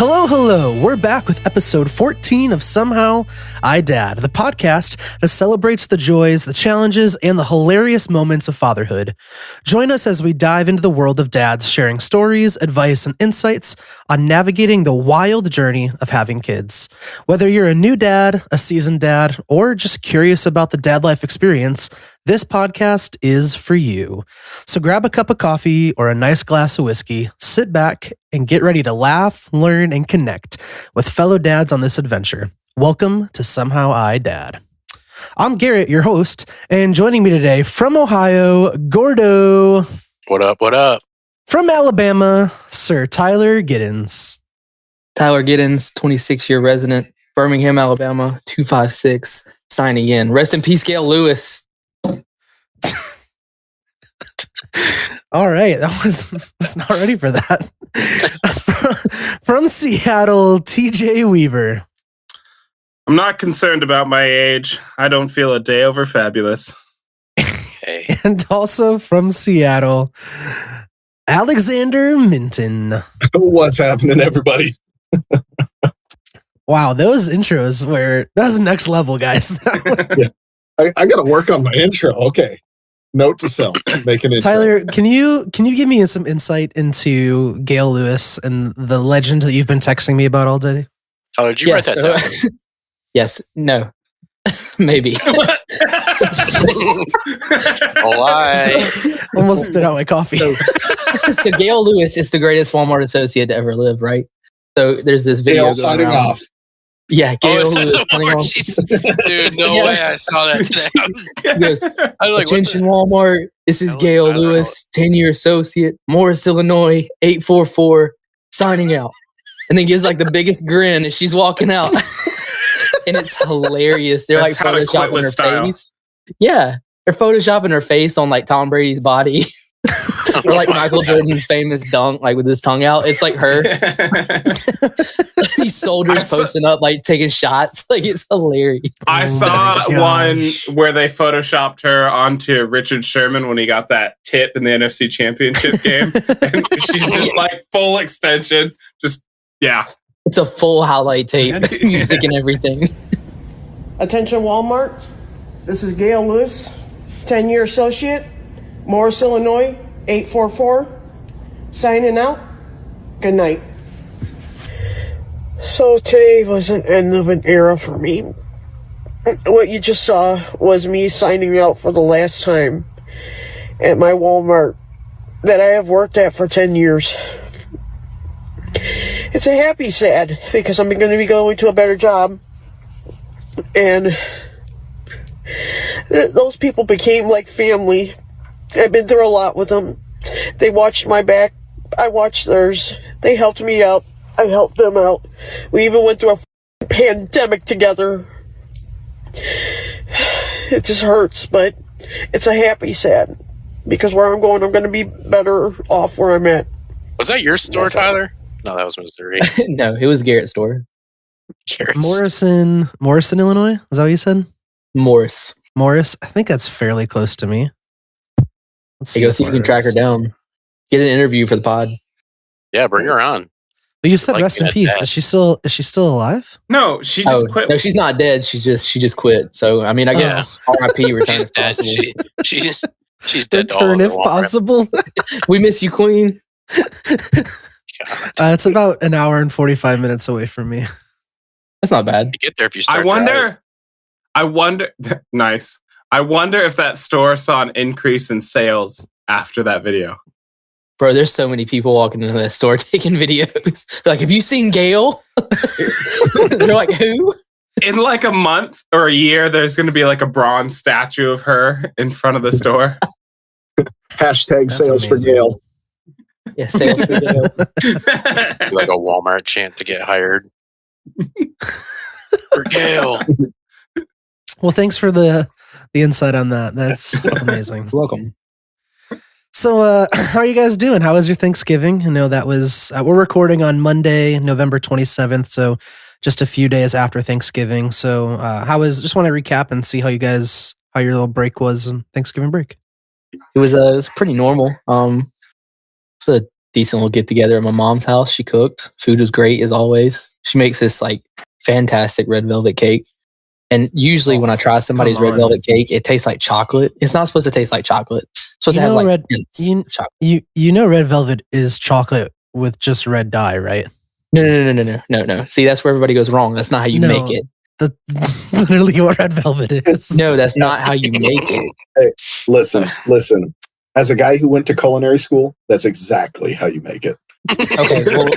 Hello. We're back with episode 14 of Somehow I Dad, the podcast that celebrates the joys, the challenges, and the hilarious moments of fatherhood. Join us as we dive into the world of dads, sharing stories, advice, and insights on navigating the wild journey of having kids. Whether you're a new dad, a seasoned dad, or just curious about the dad life experience, this podcast is for you. So grab a cup of coffee or a nice glass of whiskey, sit back, and get ready to laugh, learn, and connect with fellow dads on this adventure. Welcome to Somehow I Dad. I'm Garrett, your host, and joining me today from Ohio, Gordo. What up? From Alabama, Sir Tyler Giddens. Tyler Giddens, 26-year resident, Birmingham, Alabama, 256, signing in. Rest in peace, Gail Lewis. All right, I was not ready for that. From Seattle, TJ Weaver. I'm not concerned about my age. I don't feel a day over fabulous. Hey. And also from Seattle, Alexander Minton. What's happening, everybody? Wow, those intros that was next level, guys. Yeah. I got to work on my intro. Okay. Note to self, make an intro. Tyler, can you give me some insight into Gail Lewis and the legend that you've been texting me about all day? Tyler, did you write that down? Yes, no, maybe. Why? Almost spit out my coffee. So Gail Lewis is the greatest Walmart associate to ever live, right? So there's this video Gail going signing around. off. Yeah, Gail Lewis signing off. Dude, no way! I saw that today. He goes, I was like, attention Walmart, this is Gail Lewis, 10-year associate, Morris, Illinois, 844, signing out. And then gives like the biggest grin as she's walking out. And it's hilarious. They're That's like photoshopping her style. face. Yeah, they're photoshopping her face on like Tom Brady's body. Or like Michael Jordan's famous dunk, like with his tongue out. It's like her. These soldiers posting up, like taking shots. Like it's hilarious. I saw one where they photoshopped her onto Richard Sherman when he got that tip in the NFC Championship game. And she's just like full extension. Just, yeah. It's a full highlight tape, music and everything. Attention Walmart, this is Gail Lewis, 10-year associate, Morris, Illinois, 844, signing out. Good night. So today was an end of an era for me. What you just saw was me signing out for the last time at my Walmart that I have worked at for 10 years. It's a happy sad because I'm going to be going to a better job. And those people became like family. I've been through a lot with them. They watched my back. I watched theirs. They helped me out. I helped them out. We even went through a pandemic together. It just hurts, but it's a happy sad. Because where I'm going to be better off where I'm at. Was that your store, Tyler? No, that was Missouri. No, it was Garrett's store. Garrett's. Morrison, Illinois? Is that what you said? Morris. I think that's fairly close to me. Let's Hey, go see if you can track her down. Get an interview for the pod. Yeah, bring her on. But you said Like rest in that peace. dad. Is she still alive? No, she just quit. No, she's not dead. She just quit. So I mean, I guess R.I.P. Return She's if dead. possible. She's dead. to all Return of if the Walmart. possible. We miss you, Queen. It's about an hour and 45 minutes away from me. That's not bad. You get there if you start. I wonder, nice. I wonder if that store saw an increase in sales after that video. Bro, there's so many people walking into that store taking videos. They're like, have you seen Gail? They're like, who? In like a month or a year, there's going to be like a bronze statue of her in front of the store. Hashtag That's sales amazing. for Gail. Yeah, sales for Gail. Like a Walmart chant to get hired. For Gail. Well, thanks for the insight on that. That's amazing. You're welcome. So, how are you guys doing? How was your Thanksgiving? I know that was, we're recording on Monday, November 27th. So just a few days after Thanksgiving. So, just want to recap and see how your little break was on Thanksgiving break. It was pretty normal. It's a decent little get together at my mom's house. She cooked. Food was great as always. She makes this like fantastic red velvet cake. And usually when I try somebody's red velvet cake, it tastes like chocolate. It's not supposed to taste like chocolate. It's supposed to have like chocolate. You know red velvet is chocolate with just red dye, right? No. See, that's where everybody goes wrong. That's not how you make it. That's literally what red velvet is. No, that's not how you make it. Hey, listen. As a guy who went to culinary school, that's exactly how you make it. Okay, well,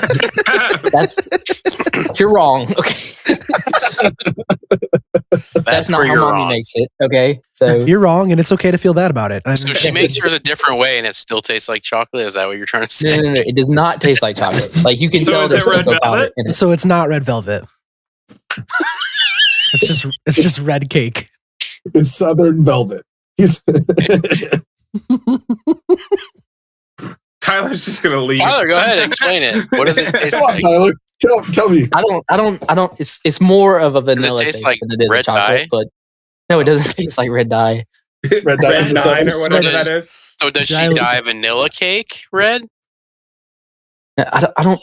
you're wrong. Okay. That's not how mommy makes it. Okay, so you're wrong, and it's okay to feel bad about it. So she makes hers a different way, and it still tastes like chocolate. Is that what you're trying to say? No. It does not taste like chocolate. Like you can tell there's cocoa powder in it. So it's not red velvet. It's just red cake. It's Southern velvet. Tyler's just gonna leave. Tyler, go ahead, explain it. What does it taste Come on, like? Tyler, tell me. I don't. It's more of a vanilla taste taste like than it is red chocolate. dye? But no, it doesn't taste like red dye. Red dye Red 9 or whatever that is. So does she dye vanilla cake red? I don't.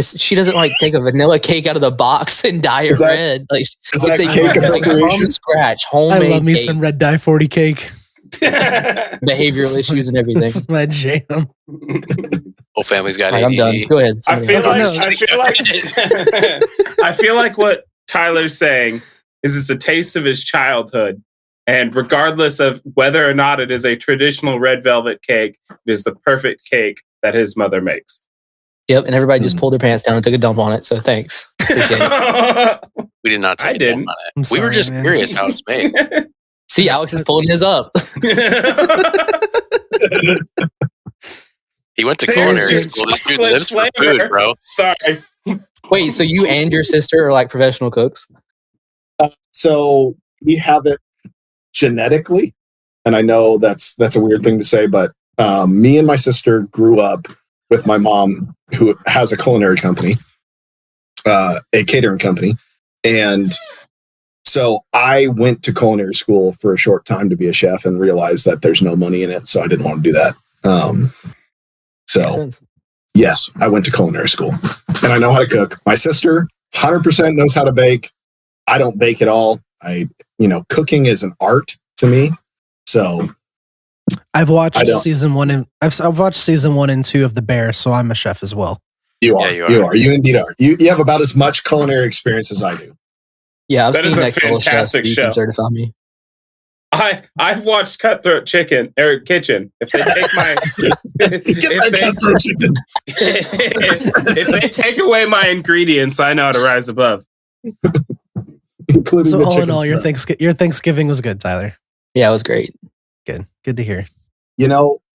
She doesn't like take a vanilla cake out of the box and dye it red. Like is that cake of from scratch, homemade. I love me cake, some red dye 40 cake. behavioral issues and everything. That's my jam. Whole family's got Right, ADD. I'm done. Go ahead. I feel like what Tyler's saying is it's a taste of his childhood. And regardless of whether or not it is a traditional red velvet cake, it is the perfect cake that his mother makes. Yep, and everybody just pulled their pants down and took a dump on it. So thanks. Appreciate it. We did not take a dump on it. Sorry, we were just man. curious how it's made. See, Alex is pulling his up. He went to culinary school. This dude lives for food, bro. Sorry. Wait, so you and your sister are like professional cooks? So we have it genetically, and I know that's a weird thing to say, but me and my sister grew up with my mom, who has a culinary company, a catering company, and so I went to culinary school for a short time to be a chef and realized that there's no money in it, so I didn't want to do that. So yes, I went to culinary school, and I know how to cook. My sister 100% knows how to bake. I don't bake at all. Cooking is an art to me. So I've watched season 1 and I've watched season 1 and 2 of The Bear, so I'm a chef as well. You are. Yeah, you are. You indeed are. You have about as much culinary experience as I do. Yeah, I've That seen is a Next Level Chefs. fantastic You show. can certify me. I've watched Cutthroat Chicken or Kitchen. If they take my if they take away my ingredients, I know how to rise above. Including So the all in chicken all, your stuff. Thanksgiving was good, Tyler. Yeah, it was great. Good to hear.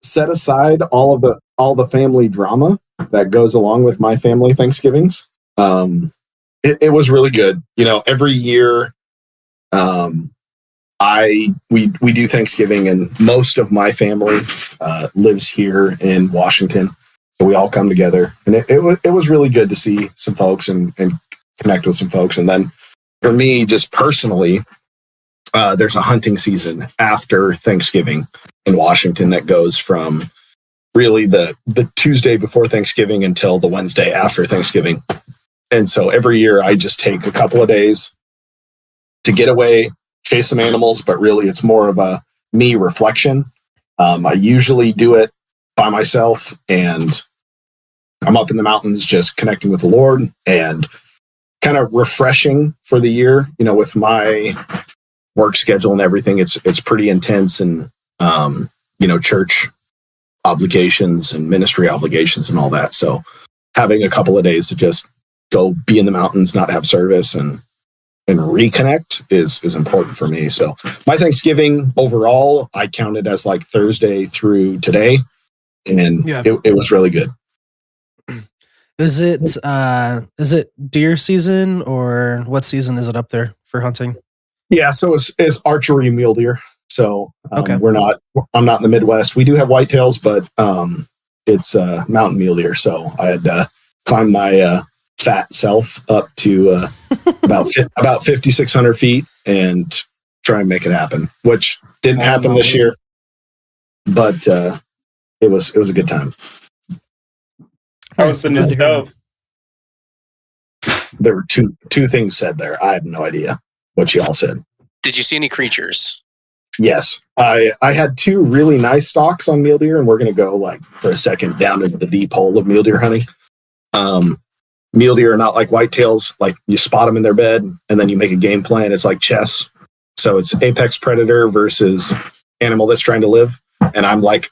Set aside all the family drama that goes along with my family Thanksgivings. It was really good. Every year, we do Thanksgiving, and most of my family lives here in Washington, so we all come together, and it was really good to see some folks and connect with some folks. And then for me, just personally, there's a hunting season after Thanksgiving in Washington that goes from really the Tuesday before Thanksgiving until the Wednesday after Thanksgiving. And so every year I just take a couple of days to get away, chase some animals, but really it's more of a me reflection. I usually do it by myself, and I'm up in the mountains just connecting with the Lord and kind of refreshing for the year. With my work schedule and everything, it's pretty intense, and church obligations and ministry obligations and all that. So having a couple of days to just go be in the mountains, not have service, and reconnect is important for me. So my Thanksgiving overall, I counted as like Thursday through today, and it was really good. Is it deer season, or what season is it up there for hunting? Yeah, so it's archery mule deer. So Okay. I'm not in the Midwest. We do have whitetails, but it's mountain mule deer. So I had to climb my fat self up to about 5,600 feet and try and make it happen, which didn't happen this year, but it was a good time. How was the new Nice, I'm glad to hear stove? There were two things said there. I have no idea what you all said. Did you see any creatures? Yes, I had two really nice stalks on mule deer, and we're going to go like for a second down into the deep hole of mule deer hunting. Mule deer are not like whitetails. Like you spot them in their bed, and then you make a game plan. It's like chess. So it's apex predator versus animal that's trying to live, and I'm like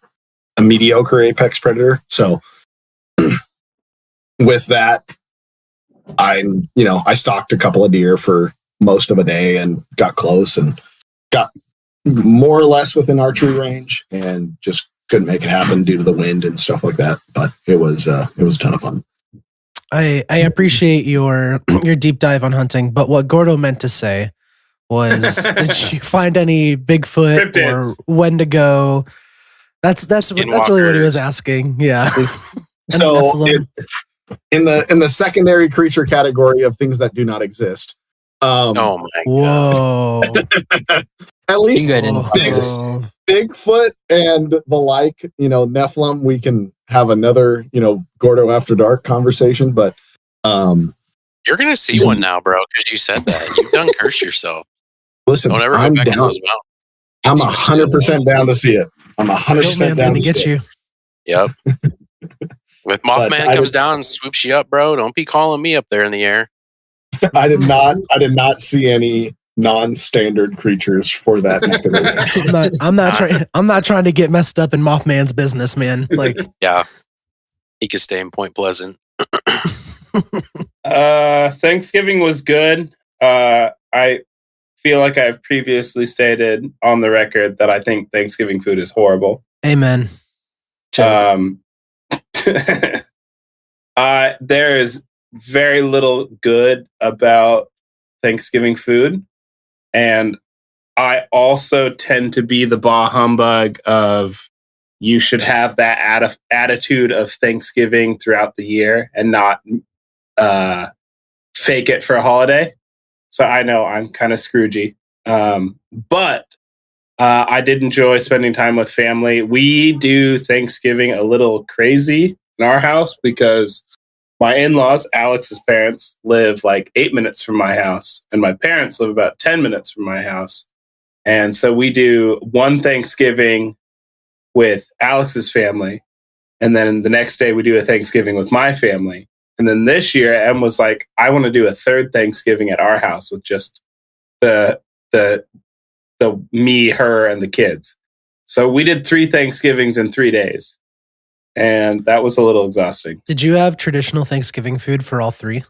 a mediocre apex predator. So with that, I stalked a couple of deer for most of a day and got close and got more or less within archery range, and just couldn't make it happen due to the wind and stuff like that. But it was a ton of fun. I appreciate your deep dive on hunting, but what Gordo meant to say was, did you find any Bigfoot Cryptids. or Wendigo? That's really what he was asking. Yeah. And So Nephilim. in the secondary creature category of things that do not exist, Oh my god! Whoa. at least You can go ahead and- Whoa. Bigfoot and the like, Nephilim, we can have another, Gordo After Dark conversation, but You're gonna see one now, bro, because you said that. You've done curse yourself. listen, Don't ever go I'm back in down. those mountains. I'm 100% down to see it. I'm 100% Man's down gonna to get see it. you. Yep. If But Mothman I comes did- down and swoops you up, bro, don't be calling me up there in the air. I did not see any non-standard creatures for that neck of the woods. I'm not trying to get messed up in Mothman's business, man. Like, Yeah. He could stay in Point Pleasant. Thanksgiving was good. I feel like I've previously stated on the record that I think Thanksgiving food is horrible. amen. There is very little good about Thanksgiving food, and I also tend to be the bah humbug of you should have that attitude of Thanksgiving throughout the year and not fake it for a holiday. So I know I'm kind of Scroogey, but I did enjoy spending time with family. We do Thanksgiving a little crazy in our house because my in-laws, Alex's parents, live like 8 minutes from my house, and my parents live about 10 minutes from my house. And so we do one Thanksgiving with Alex's family, and then the next day we do a Thanksgiving with my family. And then this year, Em was like, I want to do a third Thanksgiving at our house with just the me, her, and the kids. So we did 3 Thanksgivings in 3 days. And that was a little exhausting. Did you have traditional Thanksgiving food for all three?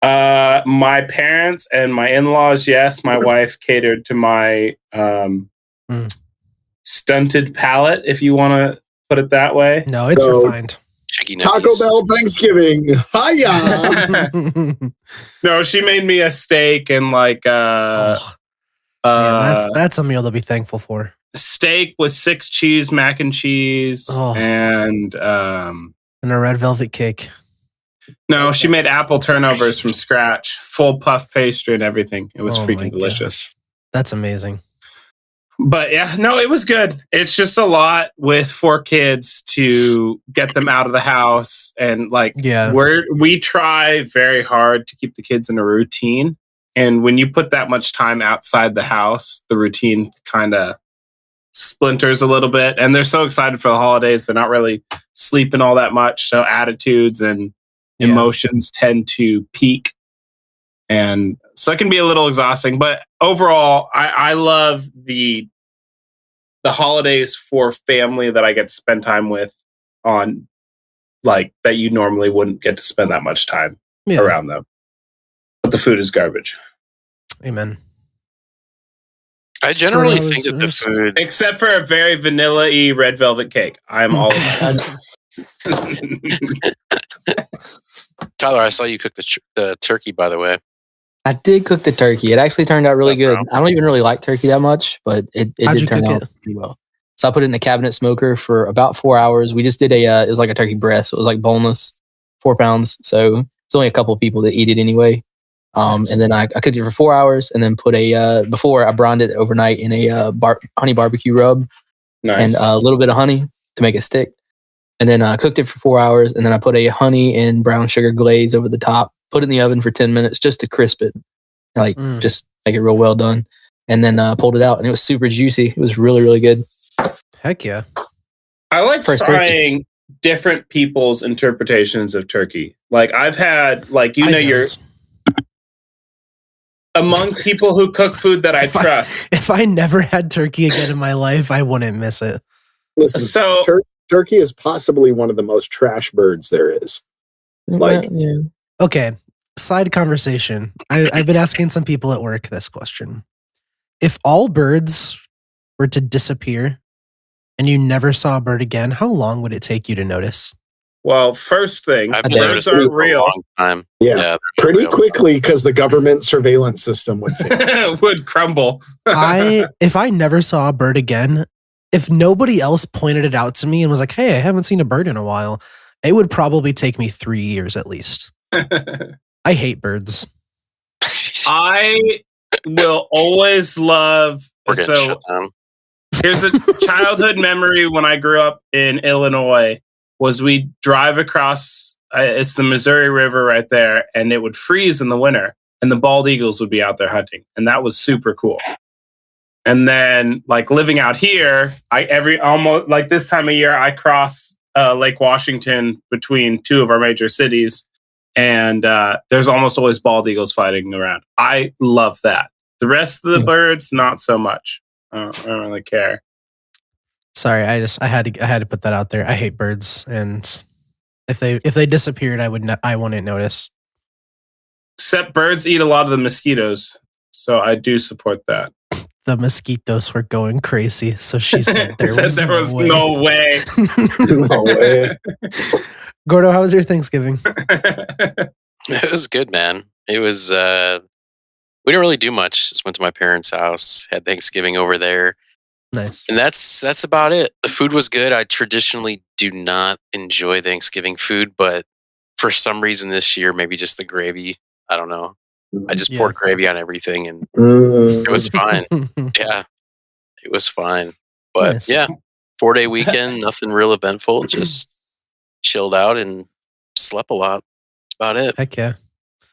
My parents and my in-laws, yes. My wife catered to my stunted palate, if you want to put it that way. No, it's So- refined. Chicky Taco nuggies. Bell Thanksgiving. Hiya! No, she made me a steak and like Oh, man, that's a meal to be thankful for. steak with 6 cheese mac and cheese Oh. and And a red velvet cake. no, she made apple turnovers from scratch, full puff pastry and everything. It was Oh my freaking delicious. gosh. That's amazing. But yeah, no, it was good. It's just a lot with 4 kids to get them out of the house, and like Yeah. we try very hard to keep the kids in a routine. And when you put that much time outside the house, the routine kind of splinters a little bit. And they're so excited for the holidays, they're not really sleeping all that much. So attitudes and Yeah. emotions tend to peak. And so it can be a little exhausting, but overall, I love the holidays for family that I get to spend time with on, like, that you normally wouldn't get to spend that much time Yeah. around them. But the food is garbage. Amen. I generally Gordo, think that the there's- food. Except for a very vanilla-y red velvet cake. I'm all about Tyler, I saw you cook the turkey, by the way. I did cook the turkey. It actually turned out really Yeah, good. bro. I don't even really like turkey that much, but it How'd did you turn cook out it? pretty well. So I put it in a cabinet smoker for about 4 hours. We just did it was like a turkey breast. So it was like boneless, 4 pounds. So it's only a couple of people that eat it anyway. And then I cooked it for 4 hours and then put before I brined it overnight in a honey barbecue rub nice. and a little bit of honey to make it stick. and then I cooked it for 4 hours, and then I put a honey and brown sugar glaze over the top, put it in the oven for 10 minutes just to crisp it, just make it real well done, and then pulled it out, and it was super juicy. It was really, really good. Heck yeah. I like First trying different people's interpretations of turkey. Like I've had, you're among people who cook food that I trust. If I never had turkey again in my life, I wouldn't miss it. Listen, So turkey is possibly one of the most trash birds there is. Like, yeah. Okay, side conversation. I've been asking some people at work this question. If all birds were to disappear and you never saw a bird again, how long would it take you to notice? well, first thing, I've Okay. noticed birds it aren't for a real. long time. yeah, they're not pretty real. quickly because the government surveillance system would fail. Would crumble. If I never saw a bird again, if nobody else pointed it out to me and was like, hey, I haven't seen a bird in a while, it would probably take me 3 years at least. I hate birds. I will always love. We're getting So shut down. here's a childhood memory when I grew up in Illinois. Was we drive across? It's the Missouri River right there, and it would freeze in the winter, and the bald eagles would be out there hunting, and that was super cool. And then, living out here, almost this time of year, I cross Lake Washington between two of our major cities, and there's almost always bald eagles fighting around. I love that. The rest of the birds, not so much. I don't really care. Sorry, I had to put that out there. I hate birds, and if they disappeared, I wouldn't notice. Except birds eat a lot of the mosquitoes, so I do support that. The mosquitoes were going crazy, so she said there was no way. No way. Gordo, how was your Thanksgiving? It was good, man. It was. We didn't really do much. Just went to my parents' house, had Thanksgiving over there, Nice. and that's about it. The food was good. I traditionally do not enjoy Thanksgiving food, but for some reason this year, maybe just the gravy. I don't know. I just poured gravy on everything, and it was fine. Yeah, it was fine. But Nice. yeah, 4-day weekend, nothing real eventful. Just chilled out and slept a lot. That's about it. Heck yeah.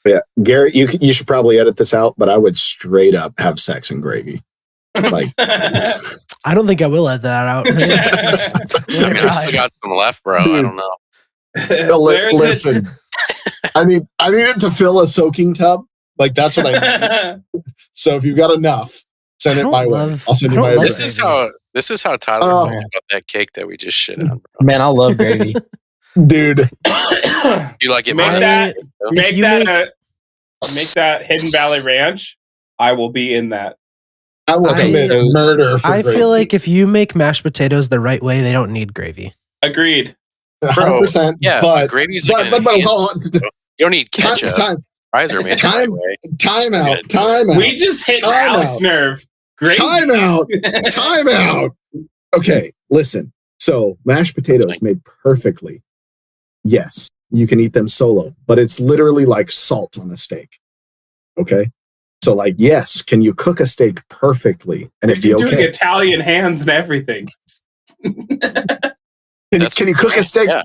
Yeah, Garrett, you should probably edit this out, but I would straight up have sex and gravy. Like, I don't think I will add that out. I mean, I've still got some left, bro. I don't know. listen, I need it to fill a soaking tub. Like, that's what I need. So if you've got enough, send it my way. I'll send you my This address. is how Tyler felt about that cake that we just shit on, bro. Man, I love gravy. Dude. You like it? Make more that than- make that Hidden Valley Ranch. I will be in that. I will commit murder for I gravy. feel like if you make mashed potatoes the right way, they don't need gravy. Agreed. 100%. Yeah, but gravy's but like hold on. you don't need ketchup. Fries are made the right way. Time out. We just hit Time Alex' out. nerve. Great. Time out. Okay, listen. So mashed potatoes made perfectly. Yes, you can eat them solo, but it's literally like salt on a steak. Okay? So yes, can you cook a steak perfectly and it'd be You're doing okay? Italian hands and everything. Can you cook a steak? Yeah.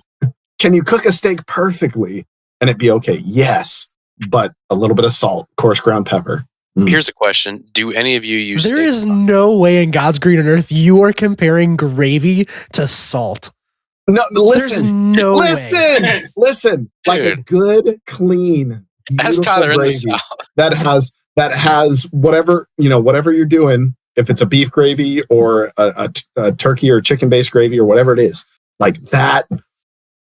Can you cook a steak perfectly and it'd be okay? Yes, but a little bit of salt, coarse ground pepper. Here's a question: do any of you use? There steak is sauce? no way in God's green and earth you are comparing gravy to salt. No, There's no way. listen. Like a Dude. good, clean, Ask beautiful Tyler in the gravy South. that has whatever you're doing. If it's a beef gravy or a turkey or chicken based gravy or whatever it is, like that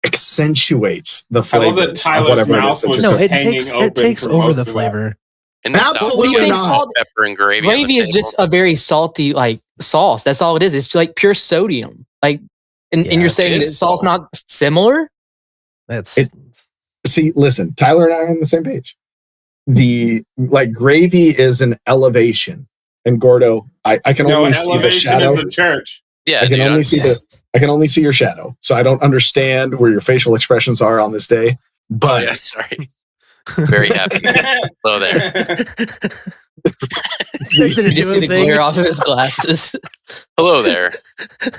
accentuates the I love flavor that of Tyler's whatever it mouth is. that was you're No, just cooking. it takes for over most the of that. flavor. In the Absolutely South, we not. salt, pepper, and gravy. Gravy on is the just table. a very salty sauce. That's all it is. It's like pure sodium. And you're saying that it's salt's salt. not similar? See, listen, Tyler and I are on the same page. The gravy is an elevation, and Gordo, I can No, only see the elevation shadow. is a church. Yeah, I can dude, only see your shadow, so I don't understand where your facial expressions are on this day. But yeah, sorry. Very happy. Hello there. Did You it just do see a the thing? glare off of his glasses. Hello there.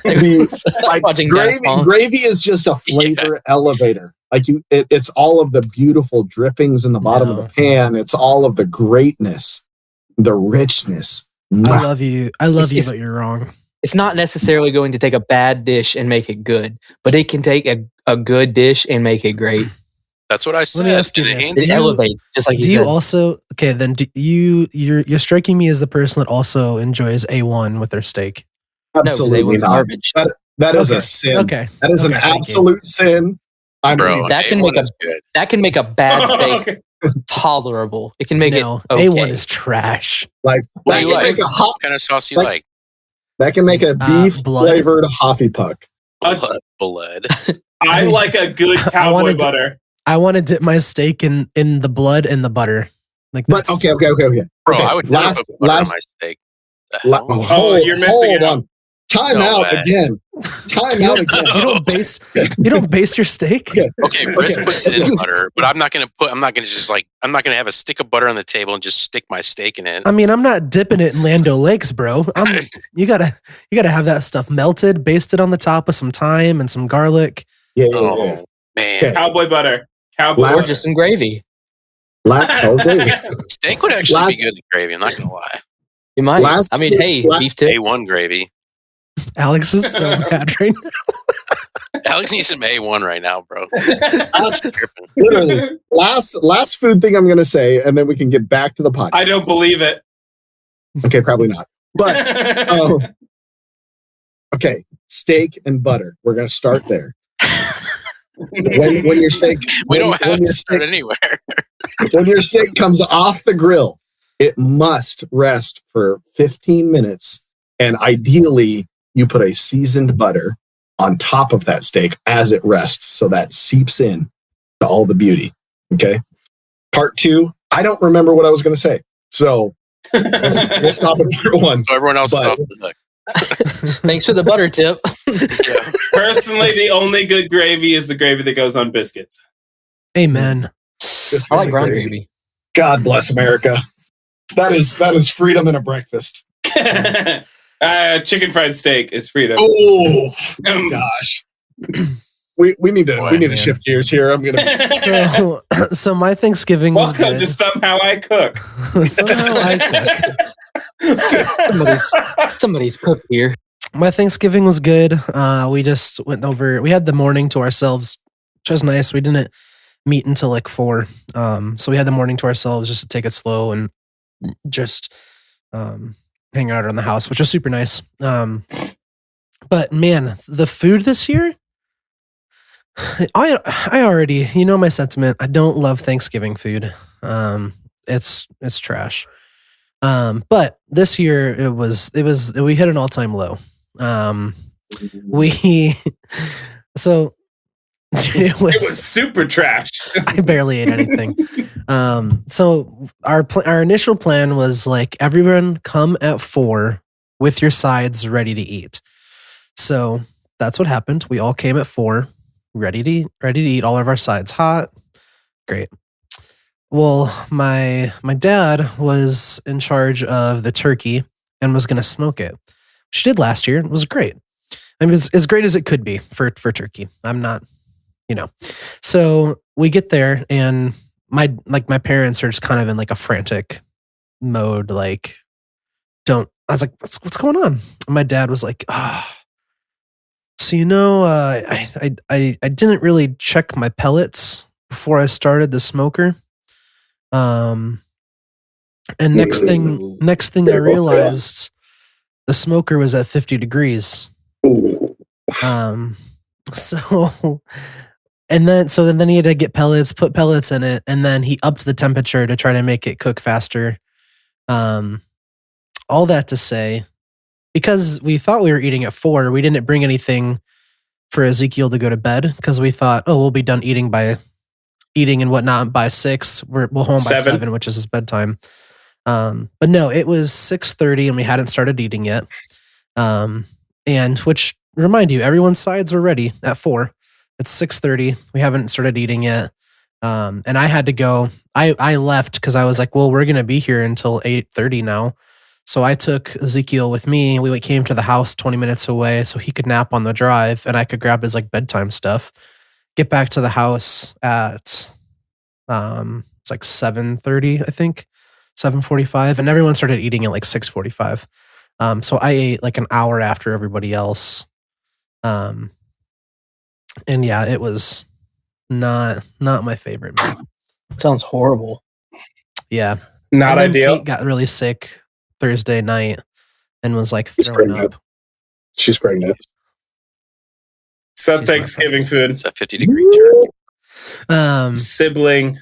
Like gravy is just a flavor elevator. Like it's all of the beautiful drippings in the bottom of the pan. It's all of the greatness, the richness. I love you, but you're wrong. It's not necessarily going to take a bad dish and make it good, but it can take a good dish and make it great. That's what I said. Let me ask you this. It elevates, just like you said. Do you also, okay, then you're striking me as the person that also enjoys A1 with their steak. Absolutely not. Garbage. That is a sin. Okay. That is an absolute sin. That can make a bad steak tolerable. It can make it okay. A1 is trash. Like what do you like? What kind of sauce you like? That can make a beef flavored Hoffy Puck. Blood. I like a good cowboy butter. I want to dip my steak in the blood and the butter. Like that's, okay. Bro, I would never put butter on my steak. You're missing out. Time out again. You don't baste your steak. Okay, Briss puts it in butter, but I'm not gonna have a stick of butter on the table and just stick my steak in it. I mean, I'm not dipping it in Land O'Lakes, bro. You gotta have that stuff melted, basted on the top with some thyme and some garlic. Yeah. Man, cowboy butter. Or just some gravy. Steak would actually be good in gravy. I'm not gonna lie. You might. Beef tips. A1 gravy. Alex is so mad right now. Alex needs some A1 right now, bro. Literally, last food thing I'm going to say, and then we can get back to the podcast. I don't believe it. Okay, probably not. But okay, steak and butter. We're going to start there. When your steak, we don't have to start anywhere. When your steak comes off the grill, it must rest for 15 minutes, and ideally, you put a seasoned butter on top of that steak as it rests, so that seeps in to all the beauty. Okay. Part 2. I don't remember what I was going to say, so we'll stop at part 1. So everyone else is off the hook. Thanks for the butter tip. Yeah. Personally, the only good gravy is the gravy that goes on biscuits. Amen. I like brown gravy. God bless America. That is freedom in a breakfast. Chicken fried steak is freedom. Oh gosh. We need to shift gears here. I'm gonna. So my Thanksgiving was good. Welcome to Somehow I Cook. Somehow I cook. Somebody's cooked here. My Thanksgiving was good. We just went over. We had the morning to ourselves, which was nice. We didn't meet until like 4. So we had the morning to ourselves just to take it slow and just hang out around the house, which was super nice. But man, the food this year, I already, you know my sentiment. I don't love Thanksgiving food. It's trash. But this year we hit an all-time low. It was super trash. I barely ate anything. So our initial plan was like, everyone come at 4 with your sides ready to eat. So that's what happened. We all came at 4, ready to eat, all of our sides hot. Great. Well, my dad was in charge of the turkey and was going to smoke it. She did last year. It was great. I mean, it's as great as it could be for turkey. I'm not, So we get there and my parents are just kind of in like a frantic mode. Like, I was like, what's going on? And my dad was like, so I didn't really check my pellets before I started the smoker. And next thing I realized the smoker was at 50 degrees. So then he had to get pellets, put pellets in it, and then he upped the temperature to try to make it cook faster. All that to say, because we thought we were eating at 4, we didn't bring anything for Ezekiel to go to bed because we thought, we'll be done eating and whatnot by 6. We'll home by 7, which is his bedtime. But no, it was 6:30 and we hadn't started eating yet. And which, remind you, everyone's sides were ready at 4. It's 6:30. We haven't started eating yet. And I had to go. I left because I was like, well, we're going to be here until 8:30 now. So I took Ezekiel with me. We came to the house 20 minutes away so he could nap on the drive and I could grab his like bedtime stuff. Get back to the house at it's like 7:30, I think, 7:45, and everyone started eating at like 6:45. So I ate like an hour after everybody else. And yeah, it was not my favorite meal. Sounds horrible. Yeah. Not and then ideal. Kate got really sick Thursday night and was like throwing up. She's pregnant. So Thanksgiving food. It's a 50-degree turkey. Sibling.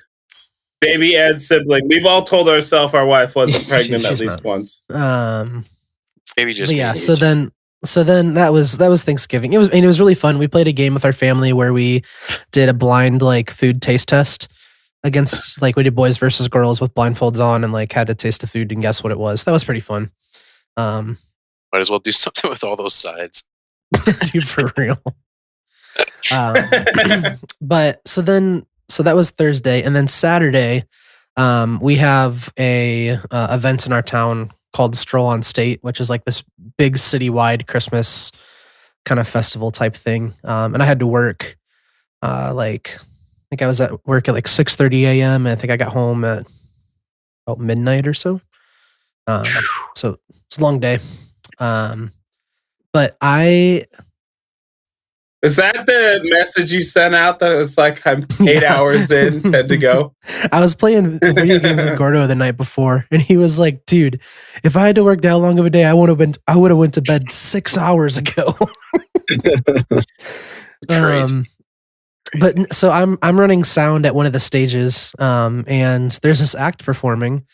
Baby Ed sibling. We've all told ourselves our wife wasn't pregnant at least once. Maybe just yeah. So then that was Thanksgiving. It was really fun. We played a game with our family where we did a blind like food taste test against like we did boys versus girls with blindfolds on and like had to taste the food and guess what it was. That was pretty fun. Might as well do something with all those sides. Dude, for real. But so that was Thursday, and then Saturday, we have a event in our town called Stroll on State, which is like this big citywide Christmas kind of festival type thing. And I had to work, I think I was at work at like 6:30 a.m. and I think I got home at about midnight or so. So it's a long day. But is that the message you sent out that was like, I'm 8 hours in, 10 to go? I was playing video games with Gordo the night before, and he was like, dude, if I had to work that long of a day, I would have went to bed 6 hours ago. Crazy. But so I'm running sound at one of the stages, and there's this act performing,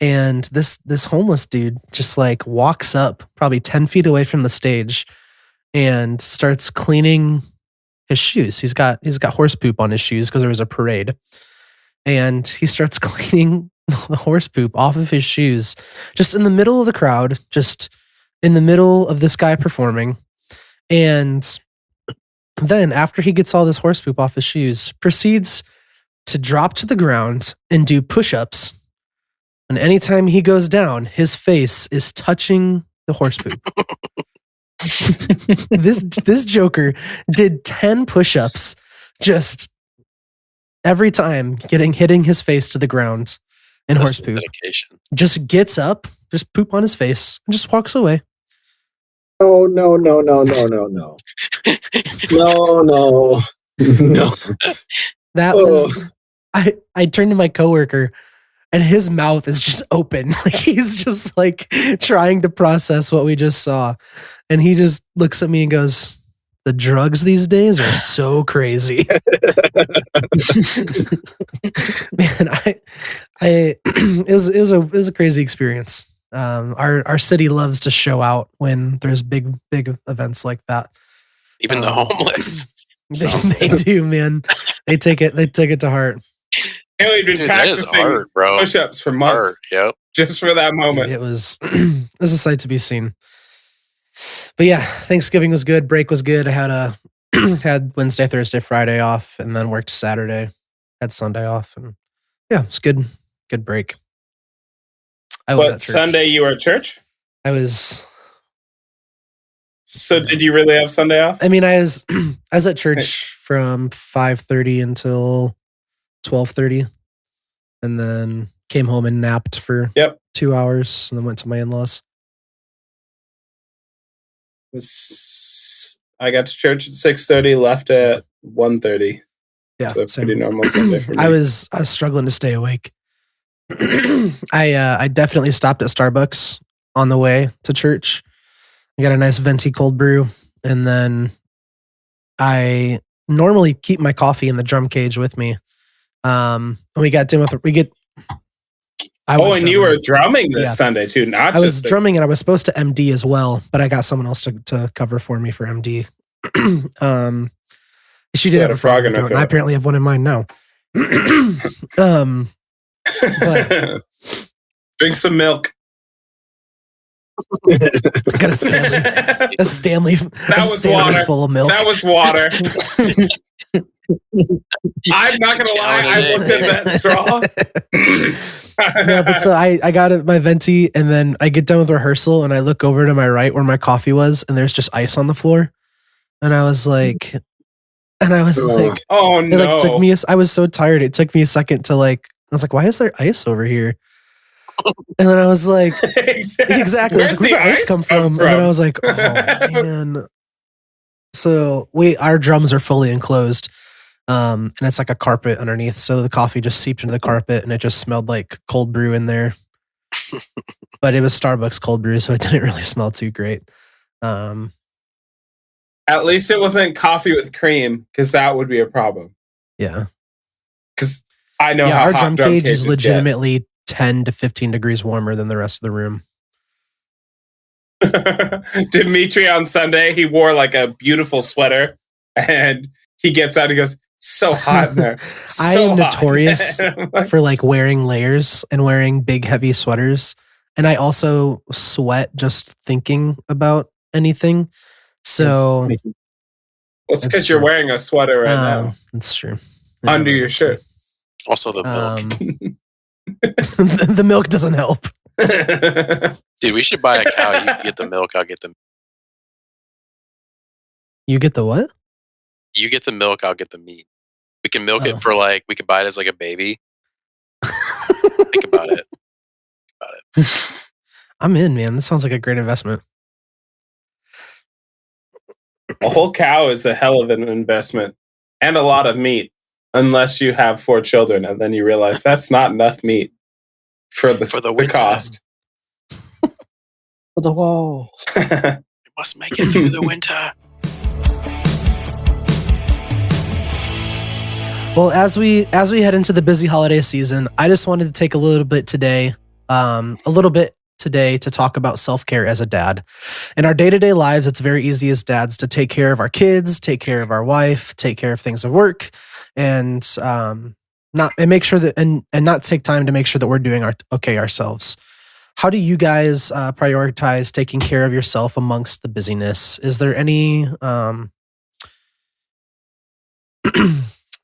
and this homeless dude just like walks up probably 10 feet away from the stage and starts cleaning his shoes. He's got horse poop on his shoes because there was a parade. And he starts cleaning the horse poop off of his shoes just in the middle of the crowd, just in the middle of this guy performing. And then after he gets all this horse poop off his shoes, proceeds to drop to the ground and do push-ups. And anytime he goes down, his face is touching the horse poop. This Joker did 10 push-ups just every time hitting his face to the ground in horse poop. Dedication. Just gets up, just poop on his face, and just walks away. Oh no. No. That was I turned to my coworker and his mouth is just open. Like he's just like trying to process what we just saw. And he just looks at me and goes, the drugs these days are so crazy. Man, it was a crazy experience. Our city loves to show out when there's big events like that. Even the homeless. They do, man. They take it to heart. We've been practicing push-ups for months. Yep. Just for that moment. It was a sight to be seen. But yeah, Thanksgiving was good. Break was good. I had Wednesday, Thursday, Friday off, and then worked Saturday. Had Sunday off, and yeah, it was good. Good break. I was at church. Sunday you were at church? I was. So did you really have Sunday off? I mean, I was at church from 5:30 until 12:30, and then came home and napped for 2 hours, and then went to my in-laws. I got to church at 6:30, left at 1:30. Yeah, so pretty normal Sunday for me. I was struggling to stay awake. I definitely stopped at Starbucks on the way to church. I got a nice venti cold brew, and then I normally keep my coffee in the drum cage with me. And we got done with and you were drumming this Sunday too, not I was drumming, and I was supposed to MD as well, but I got someone else to cover for me for MD. She did have a frog in her throat, and I apparently have one in mine now. But, drink some milk. I got a Stanley water full of milk. That was water. I'm not gonna lie, I looked at that straw. No, but so I got my venti, and then I get done with rehearsal, and I look over to my right where my coffee was, and there's just ice on the floor, and I was like, oh no! It like took me. I was so tired. It took me a second to like. I was like, why is there ice over here? And then I was like, exactly. I was like, where did the ice come from? And then I was like, oh man. So our drums are fully enclosed. And it's like a carpet underneath. So the coffee just seeped into the carpet and it just smelled like cold brew in there. But it was Starbucks cold brew, so it didn't really smell too great. At least it wasn't coffee with cream, because that would be a problem. Yeah. Because I know how our hot drum cage is legitimately get. 10 to 15 degrees warmer than the rest of the room. Dimitri on Sunday, he wore like a beautiful sweater, and he gets out and goes, so hot in there. So I am hot. notorious for like wearing layers and wearing big heavy sweaters. And I also sweat just thinking about anything. So well, it's because you're wearing a sweater right now. That's true. Under your shirt. Also the milk. The milk doesn't help. Dude, we should buy a cow. You get the milk, I'll get the. You get the what? You get the milk, I'll get the meat. We can milk it for like, we could buy it as like a baby. Think about it. I'm in, man. This sounds like a great investment. A whole cow is a hell of an investment and a lot of meat, unless you have 4 children, and then you realize that's not enough meat for the cost. For the walls. We must make it through the winter. Well, as we head into the busy holiday season, I just wanted to take a little bit today to talk about self-care as a dad. In our day-to-day lives, it's very easy as dads to take care of our kids, take care of our wife, take care of things at work, and not take time to make sure that we're doing ourselves. How do you guys prioritize taking care of yourself amongst the busyness? Is there any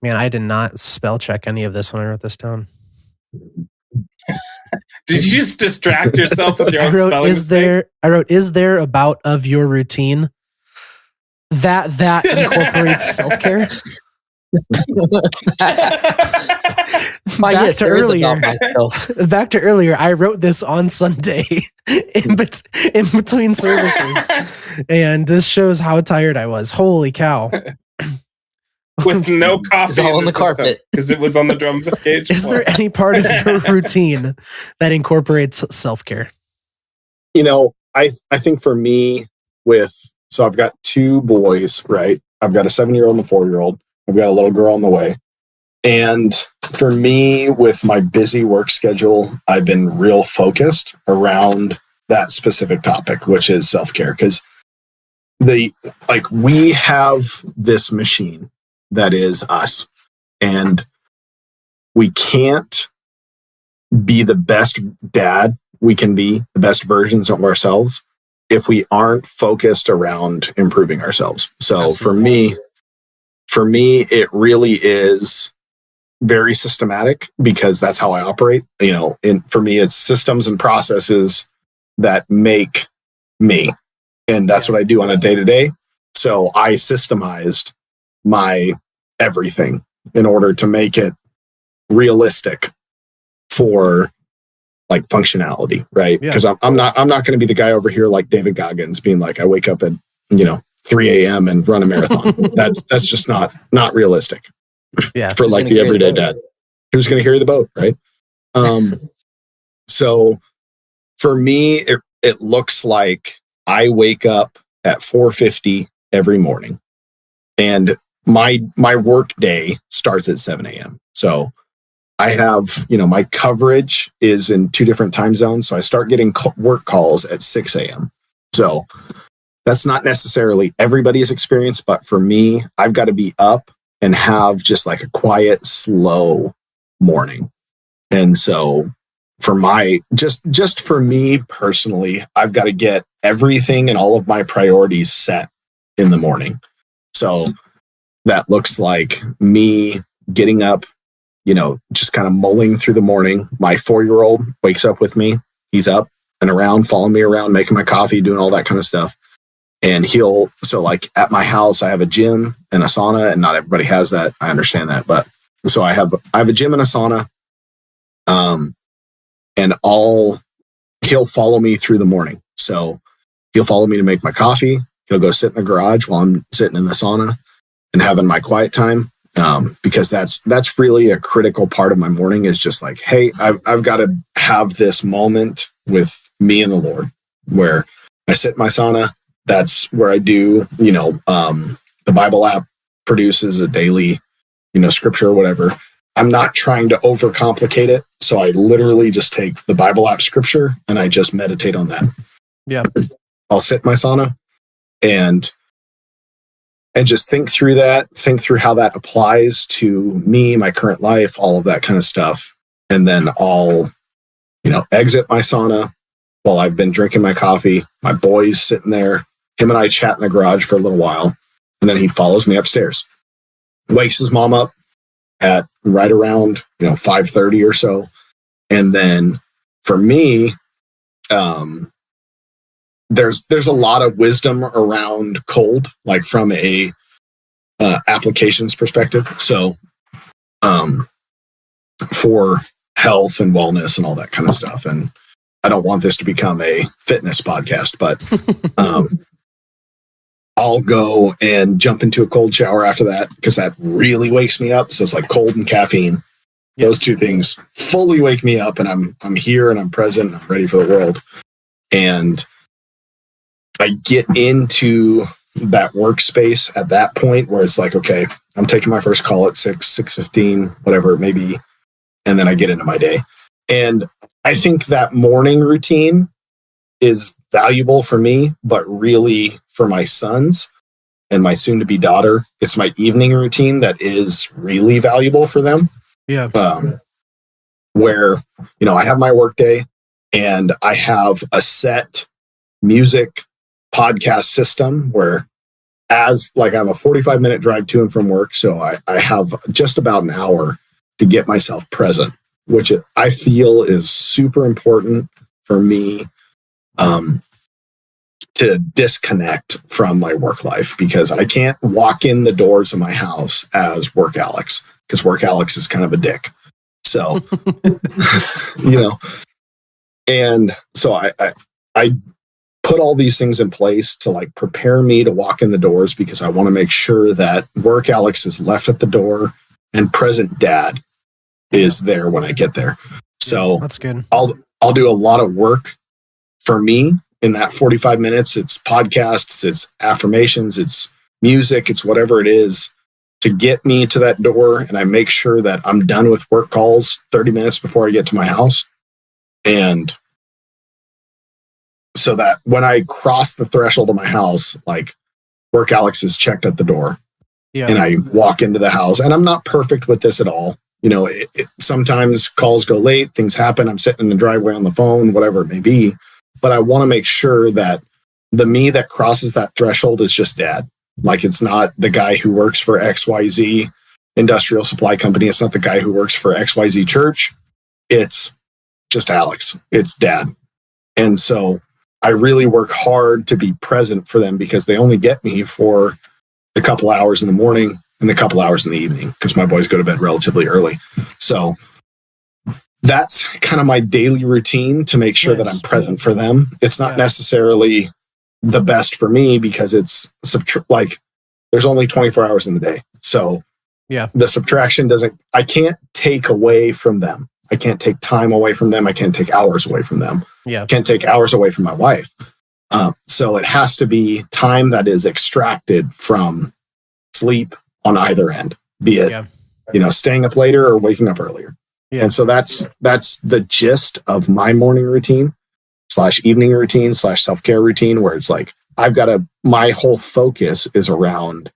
man, I did not spell check any of this when I wrote this down. Did you just distract yourself with your own spelling mistake? I wrote, is there about of your routine that incorporates self-care? Back to earlier, I wrote this on Sunday in between services, and this shows how tired I was. Holy cow. With no coffee. It's all on the carpet. Because it was on the drum cage. Is there any part of your routine that incorporates self-care? You know, I think for me, so I've got 2 boys, right? I've got a 7-year-old and a 4-year-old. I've got a little girl on the way. And for me, with my busy work schedule, I've been real focused around that specific topic, which is self-care. Because we have this machine that is us, and we can't be the best dad we can be, the best versions of ourselves, if we aren't focused around improving ourselves. So Absolutely. for me, it really is very systematic, because that's how I operate. You know, for me, it's systems and processes that make me, and that's what I do on a day-to-day. So I systemized my everything in order to make it realistic for like functionality, right? Because I'm not going to be the guy over here like David Goggins being like, I wake up at 3 a.m. and run a marathon. that's just not realistic. Yeah, for like the everyday dad who's going to carry the boat, right? So for me, it looks like I wake up at 4:50 every morning, and my work day starts at 7 a.m. So I have, my coverage is in 2 different time zones. So I start getting work calls at 6 a.m. So that's not necessarily everybody's experience, but for me, I've got to be up and have just like a quiet, slow morning. And so for just for me personally, I've got to get everything and all of my priorities set in the morning. So that looks like me getting up, just kind of mulling through the morning. My 4-year-old wakes up with me. He's up and around, following me around, making my coffee, doing all that kind of stuff. And so like at my house, I have a gym and a sauna, and not everybody has that. I understand that. But so I have a gym and a sauna. And he'll follow me through the morning. So he'll follow me to make my coffee. He'll go sit in the garage while I'm sitting in the sauna and having my quiet time. Because that's really a critical part of my morning, is just like, hey, I've got to have this moment with me and the Lord, where I sit in my sauna. That's where I do, the Bible app produces a daily, scripture or whatever. I'm not trying to overcomplicate it. So I literally just take the Bible app scripture and I just meditate on that. Yeah. I'll sit in my sauna and just think through how that applies to me, my current life, all of that kind of stuff. And then I'll, exit my sauna while I've been drinking my coffee. My boy's sitting there. Him and I chat in the garage for a little while. And then he follows me upstairs, wakes his mom up at right around, 5:30 or so. And then for me, there's a lot of wisdom around cold, like from a applications perspective. So for health and wellness and all that kind of stuff. And I don't want this to become a fitness podcast, but I'll go and jump into a cold shower after that, because that really wakes me up. So it's like cold and caffeine. Those two things fully wake me up, and I'm here and I'm present and I'm ready for the world. And I get into that workspace at that point where it's like, okay, I'm taking my first call at 6:15, whatever it may be. And then I get into my day. And I think that morning routine is valuable for me, but really for my sons and my soon to be daughter, it's my evening routine that is really valuable for them. Yeah. Where, I have my work day and I have a set music podcast system where I have a 45-minute drive to and from work. So I have just about an hour to get myself present, which I feel is super important for me to disconnect from my work life, because I can't walk in the doors of my house as work Alex, because work Alex is kind of a dick. So, and so I put all these things in place to like prepare me to walk in the doors, because I want to make sure that work Alex is left at the door and present dad is there when I get there. So that's good. I'll do a lot of work for me in that 45 minutes. It's podcasts, it's affirmations, it's music, it's whatever it is to get me to that door. And I make sure that I'm done with work calls 30 minutes before I get to my house. And so that when I cross the threshold of my house, like work Alex is checked at the door. Yeah. And I walk into the house, and I'm not perfect with this at all. Sometimes calls go late, things happen. I'm sitting in the driveway on the phone, whatever it may be. But I want to make sure that the me that crosses that threshold is just dad. Like, it's not the guy who works for XYZ industrial supply company. It's not the guy who works for XYZ church. It's just Alex. It's dad. And so I really work hard to be present for them, because they only get me for a couple hours in the morning and a couple hours in the evening, because my boys go to bed relatively early. So that's kind of my daily routine to make sure that I'm present for them. It's not necessarily the best for me, because it's there's only 24 hours in the day. So the subtraction I can't take away from them. I can't take time away from them. I can't take hours away from them. I can't take hours away from my wife. So it has to be time that is extracted from sleep on either end, be it, staying up later or waking up earlier. Yeah. And so that's the gist of my morning routine / evening routine / self-care routine, where it's like, my whole focus is around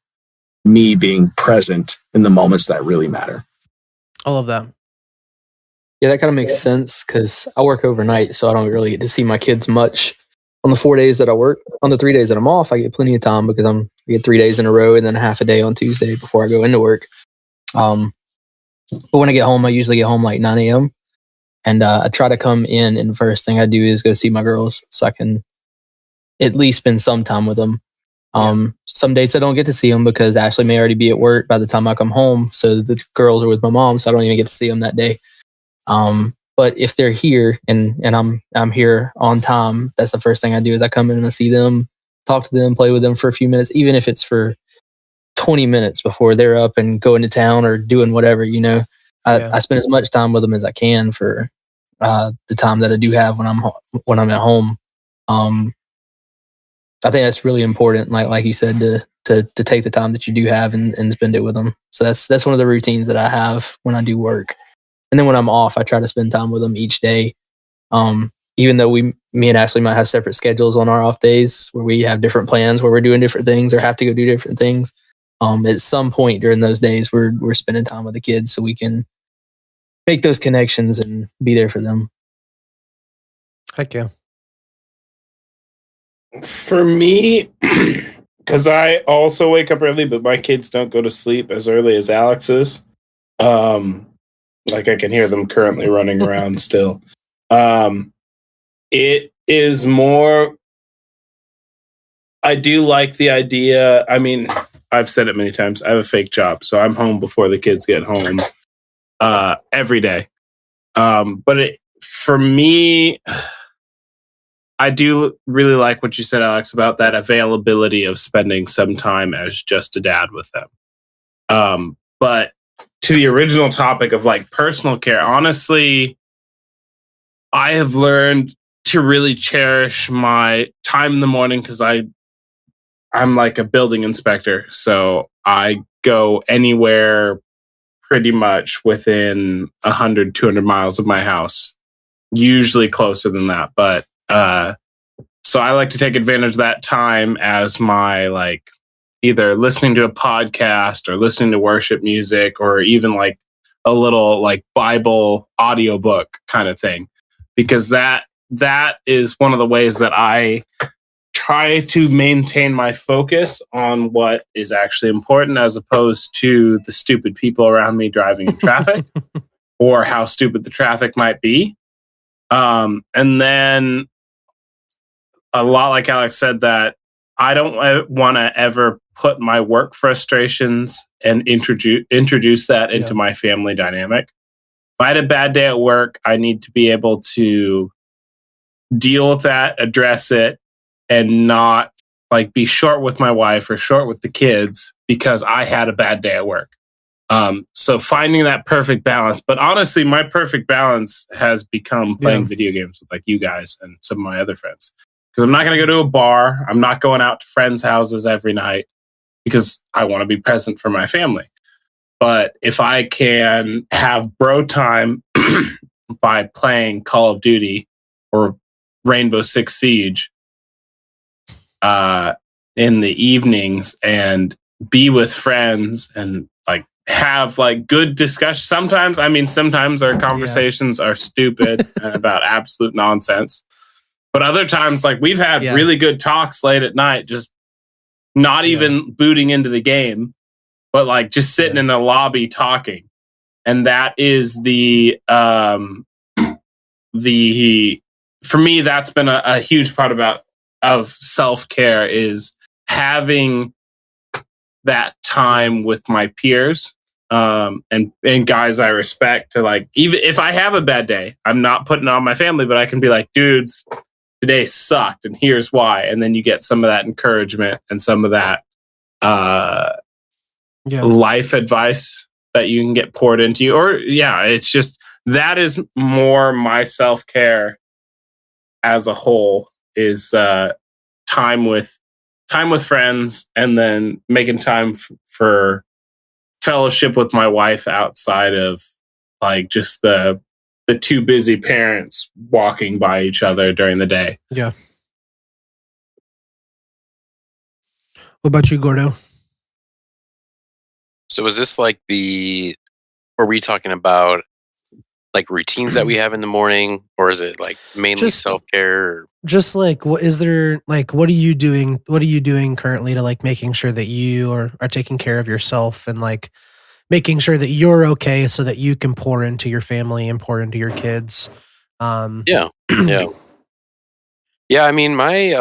me being present in the moments that really matter. I love that. Yeah, that kind of makes sense, because I work overnight, so I don't really get to see my kids much on the 4 days that I work. On the 3 days that I'm off, I get plenty of time, because I get 3 days in a row and then half a day on Tuesday before I go into work. But when I get home, I usually get home like 9 a.m. And I try to come in, and the first thing I do is go see my girls so I can at least spend some time with them. Some dates I don't get to see them because Ashley may already be at work by the time I come home. So the girls are with my mom, so I don't even get to see them that day. But if they're here and I'm here on time, that's the first thing I do is I come in and I see them, talk to them, play with them for a few minutes, even if it's for 20 minutes before they're up and going to town or doing whatever, I spend as much time with them as I can for the time that I do have when I'm at home. I think that's really important, like you said, to take the time that you do have and spend it with them. So that's one of the routines that I have when I do work. And then when I'm off, I try to spend time with them each day. Even though me and Ashley might have separate schedules on our off days where we have different plans where we're doing different things or have to go do different things. At some point during those days, we're spending time with the kids so we can make those connections and be there for them. Heck yeah. For me, because I also wake up early, but my kids don't go to sleep as early as Alex's. Like I can hear them currently running around still. It is more, I do like the idea. I mean, I've said it many times. I have a fake job, so I'm home before the kids get home every day. But for me, I do really like what you said, Alex, about that availability of spending some time as just a dad with them. But to the original topic of like personal care, honestly, I have learned to really cherish my time in the morning because I'm like a building inspector. So I go anywhere pretty much within 100, 200 miles of my house, usually closer than that. But so I like to take advantage of that time as my like either listening to a podcast or listening to worship music or even like a little like Bible audiobook kind of thing, because that is one of the ways that I try to maintain my focus on what is actually important as opposed to the stupid people around me driving in traffic or how stupid the traffic might be. And then a lot like Alex said, that I don't want to ever put my work frustrations and introduce that into my family dynamic. If I had a bad day at work, I need to be able to deal with that, address it, and not like be short with my wife or short with the kids because I had a bad day at work. So finding that perfect balance. But honestly, my perfect balance has become playing video games with like you guys and some of my other friends. Because I'm not going to go to a bar. I'm not going out to friends' houses every night because I want to be present for my family. But if I can have bro time by playing Call of Duty or Rainbow Six Siege in the evenings and be with friends and like have like good discussion. Sometimes our conversations are stupid and about absolute nonsense. But other times, like we've had really good talks late at night, just not even booting into the game, but like just sitting in a lobby talking. And that is for me, that's been a huge part of self-care is having that time with my peers and guys I respect to like, even if I have a bad day, I'm not putting on my family, but I can be like, dudes, today sucked and here's why. And then you get some of that encouragement and some of that life advice that you can get poured into you. Or it's just, that is more my self-care as a whole is time with friends and then making time for fellowship with my wife outside of like just the two busy parents walking by each other during the day. Yeah. What about you, Gordo? So is this like were we talking about like routines that we have in the morning, or is it like mainly self-care? Just like, what are you doing? What are you doing currently to like making sure that you are taking care of yourself and like making sure that you're okay so that you can pour into your family and pour into your kids. Yeah. I mean, my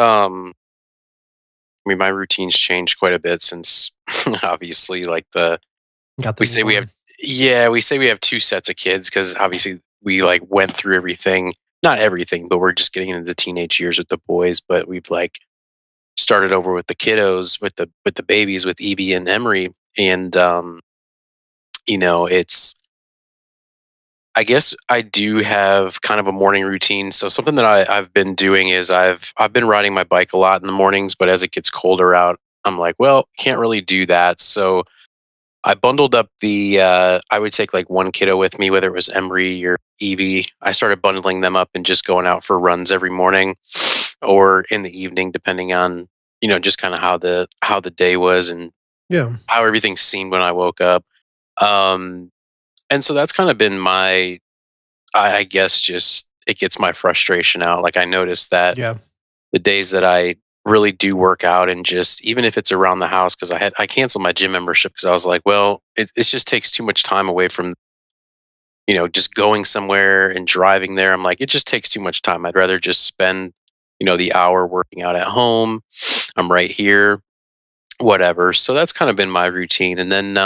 routine's changed quite a bit since obviously like we say we have two sets of kids because obviously we like went through everything, not everything, but we're just getting into the teenage years with the boys. But we've like started over with the kiddos, with the babies, with Evie and Emery, and it's. I guess I do have kind of a morning routine. So something that I've been doing is I've been riding my bike a lot in the mornings, but as it gets colder out, I'm like, well, can't really do that. So I bundled up I would take like one kiddo with me, whether it was Emery or Evie. I started bundling them up and just going out for runs every morning or in the evening, depending on, just kind of how the day was and how everything seemed when I woke up. And so that's kind of been I guess just it gets my frustration out. Like I noticed that the days that I really do work out and just even if it's around the house because I canceled my gym membership because I was like, well, it just takes too much time away from just going somewhere and driving there. I'm like, it just takes too much time. I'd rather just spend the hour working out at home. I'm right here, whatever. So that's kind of been my routine. And then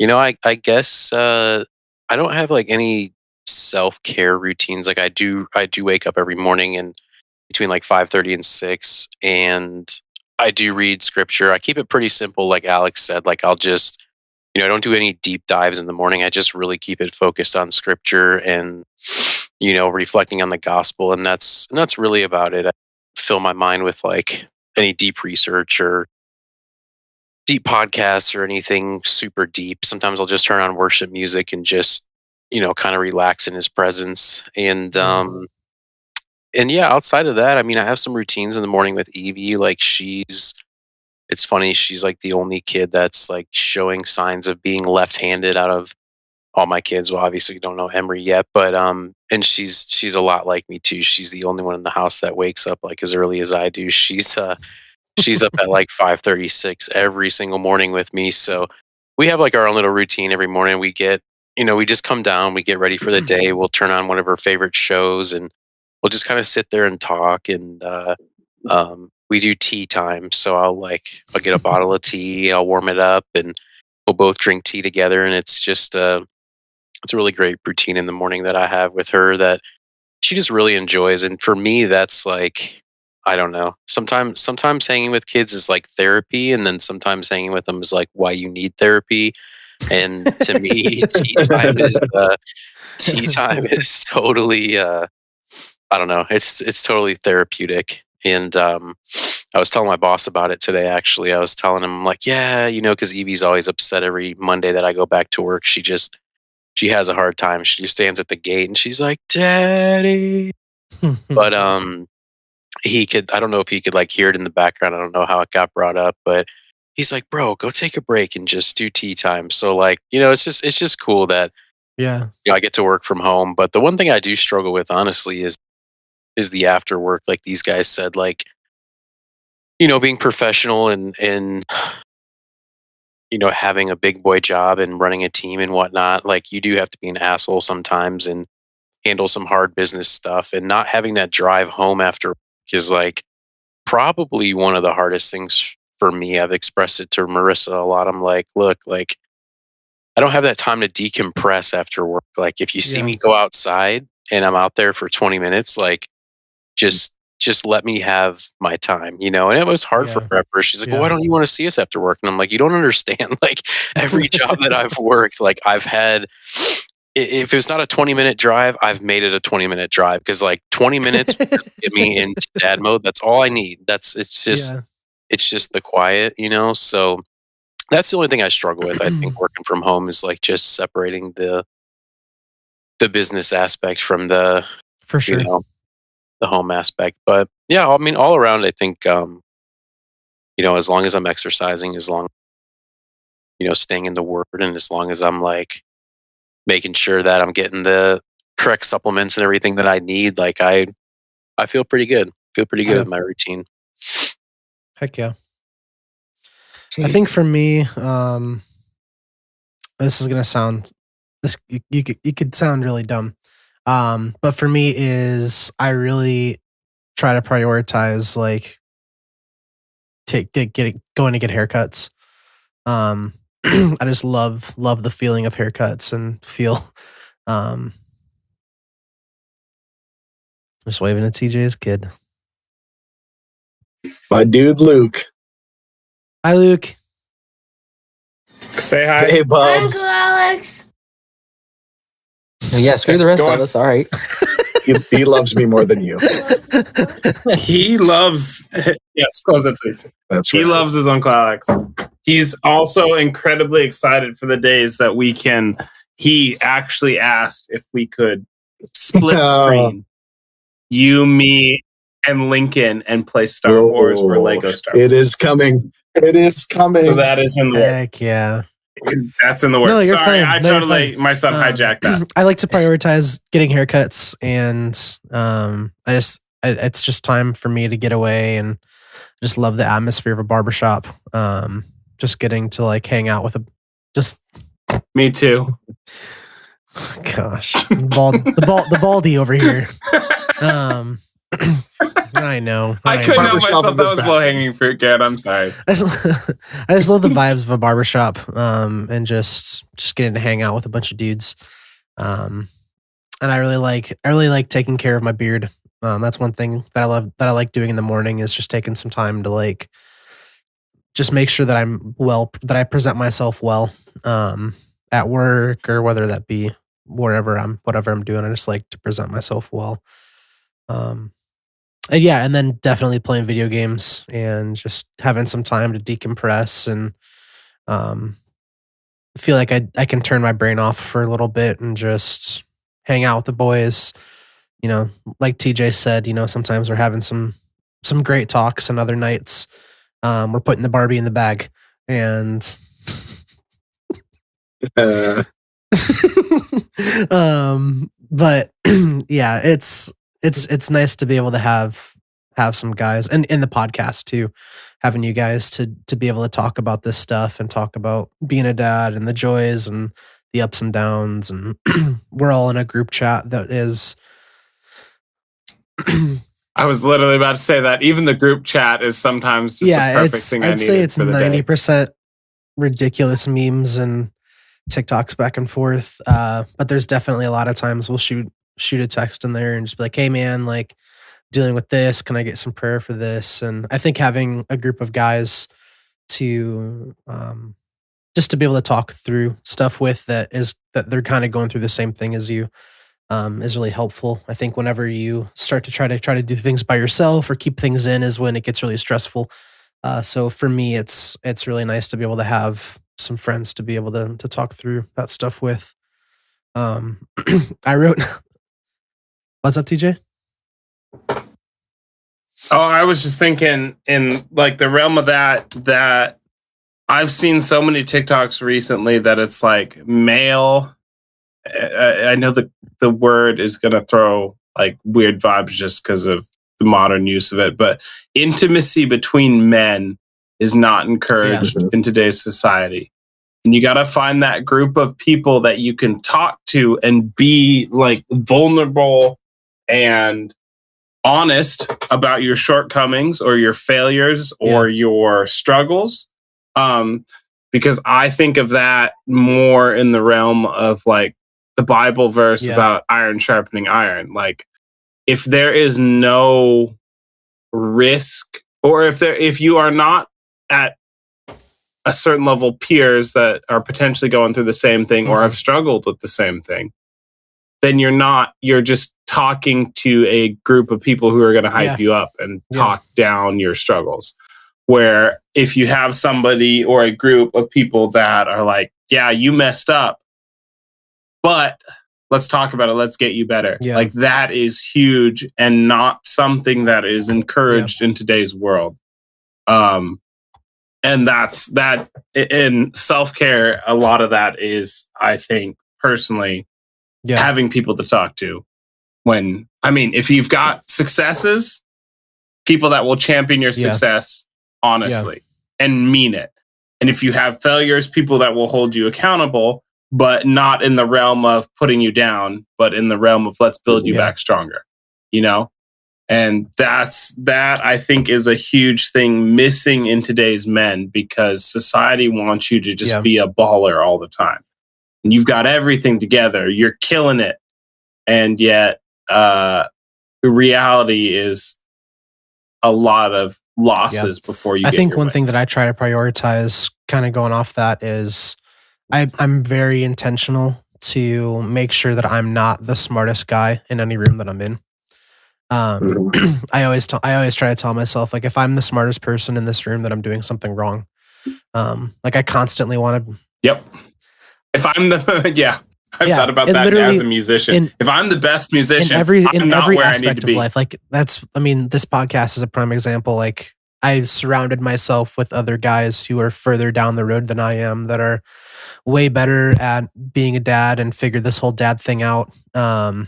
I guess I don't have like any self-care routines. Like I do wake up every morning and between like 5:30 and 6 and I do read scripture. I keep it pretty simple like Alex said. Like I'll just I don't do any deep dives in the morning. I just really keep it focused on scripture and reflecting on the gospel and that's really about it. I fill my mind with like any deep research or deep podcasts or anything super deep. Sometimes I'll just turn on worship music and just, kind of relax in his presence. And yeah, outside of that, I mean, I have some routines in the morning with Evie. Like it's funny, she's like the only kid that's like showing signs of being left-handed out of all my kids. Well, obviously you don't know Emery yet, but and she's a lot like me too. She's the only one in the house that wakes up like as early as I do. She's up at like 5:36 every single morning with me. So we have like our own little routine every morning. We just come down, we get ready for the day. We'll turn on one of her favorite shows and we'll just kind of sit there and talk. And we do tea time. So I'll get a bottle of tea, I'll warm it up and we'll both drink tea together. And it's just, it's a really great routine in the morning that I have with her that she just really enjoys. And for me, that's like, I don't know. Sometimes hanging with kids is like therapy, and then sometimes hanging with them is like why you need therapy. And to me, tea time is totally I don't know. It's totally therapeutic. And I was telling my boss about it today. Actually, I was telling him like, yeah, because Evie's always upset every Monday that I go back to work. She has a hard time. She stands at the gate and she's like, "Daddy." But I don't know if he could like hear it in the background. I don't know how it got brought up, but he's like, "Bro, go take a break and just do tea time." So like, it's just cool that I get to work from home. But the one thing I do struggle with honestly is the after work. Like these guys said, like, being professional and having a big boy job and running a team and whatnot, like you do have to be an asshole sometimes and handle some hard business stuff, and not having that drive home after work is like probably one of the hardest things for me. I've expressed it to Marissa a lot. I'm like, look, like I don't have that time to decompress after work. Like if you see me go outside and I'm out there for 20 minutes, like just let me have my time, And it was hard for her at first. She's like, well, why don't you want to see us after work? And I'm like, you don't understand. Like every job that I've worked, like I've had, if it's not a 20-minute drive, I've made it a 20-minute drive because like 20 minutes will just get me into dad mode. That's all I need. It's just the quiet, So that's the only thing I struggle with. I think working from home is like just separating the business aspect from the for sure the home aspect. But yeah, I mean, all around, I think as long as I'm exercising, as long staying in the word, and as long as I'm like making sure that I'm getting the correct supplements and everything that I need, like I feel pretty good. Feel pretty good with my routine. Heck yeah. I think for me, this is gonna sound this you could sound really dumb. But for me is I really try to prioritize like going to get haircuts. I just love the feeling of haircuts and feel just waving at TJ's kid. My dude Luke. Hi Luke. Say hi. Hey Bubs. Uncle Alex. Yeah, screw the rest of us. All right. He loves me more than you. He loves. Yes, close it, please. That's right. He loves his Uncle Alex. He's also incredibly excited for the days that we can. He actually asked if we could split screen you, me, and Lincoln and play Star Wars or Lego Star Wars. It is coming. It is coming. So that is in the works. Heck yeah. That's in the works. No, you're Sorry, fine. I No, you're totally, fine. my son hijacked that. I like to prioritize getting haircuts, and it's just time for me to get away, and I just love the atmosphere of a barbershop. Just getting to like hang out with Me too. gosh, the baldy over here. I know. I couldn't help Barbershop myself. of That this was bad. low hanging fruit, Garrett. I'm sorry. I just love the vibes of a barbershop, and just getting to hang out with a bunch of dudes. And I really like taking care of my beard. That's one thing that I like doing in the morning is just taking some time to like just make sure that that I present myself well at work or whether that be whatever I'm doing. I just like to present myself well. Yeah, and then definitely playing video games and just having some time to decompress and feel like I can turn my brain off for a little bit and just hang out with the boys. You know, like TJ said, you know, sometimes we're having some great talks, and other nights we're putting the Barbie in the bag. And but yeah, it's nice to be able to have some guys, and in the podcast too, having you guys to be able to talk about this stuff and talk about being a dad and the joys and the ups and downs. And we're all in a group chat that is I was literally about to say that even the group chat is sometimes just the perfect thing I I'd say needed it's for the day. 90% ridiculous memes and TikToks back and forth. But there's definitely a lot of times we'll shoot a text in there and just be like, hey man, like dealing with this, can I get some prayer for this? And I think having a group of guys to just to be able to talk through stuff with that they're kind of going through the same thing as you is really helpful. I think whenever you start to try to do things by yourself or keep things in is when it gets really stressful. So for me, it's really nice to be able to have some friends to be able to talk through that stuff with. I wrote, what's up, TJ? Oh, I was just thinking in like the realm of that I've seen so many TikToks recently that it's like male. I know the word is going to throw like weird vibes just because of the modern use of it, but intimacy between men is not encouraged in today's society. And you got to find that group of people that you can talk to and be like vulnerable and honest about your shortcomings or your failures or your struggles. Because I think of that more in the realm of like the Bible verse about iron sharpening iron. Like if there is no risk, or if you are not at a certain level peers that are potentially going through the same thing or have struggled with the same thing, then you're just talking to a group of people who are going to hype you up and talk down your struggles. Where if you have somebody or a group of people that are like, yeah, you messed up, but let's talk about it. Let's get you better. Yeah. Like that is huge and not something that is encouraged in today's world. And that's that in self-care. A lot of that is, I think personally, having people to talk to if you've got successes, people that will champion your success honestly and mean it. And if you have failures, people that will hold you accountable but not in the realm of putting you down, but in the realm of let's build you back stronger, you know? And that I think is a huge thing missing in today's men, because society wants you to just be a baller all the time. And you've got everything together. You're killing it. And yet the reality is a lot of losses before you I get think your one wins. thing that I try to prioritize, kind of going off that, is I'm very intentional to make sure that I'm not the smartest guy in any room that I'm in. I always try to tell myself, like, if I'm the smartest person in this room, that I'm doing something wrong. Like, I constantly want to. Yep. If I'm the I've thought about that as a musician. If I'm the best musician, I'm not where I need to be. Life, like this podcast is a prime example. Like, I've surrounded myself with other guys who are further down the road than I am, that are way better at being a dad and figured this whole dad thing out. And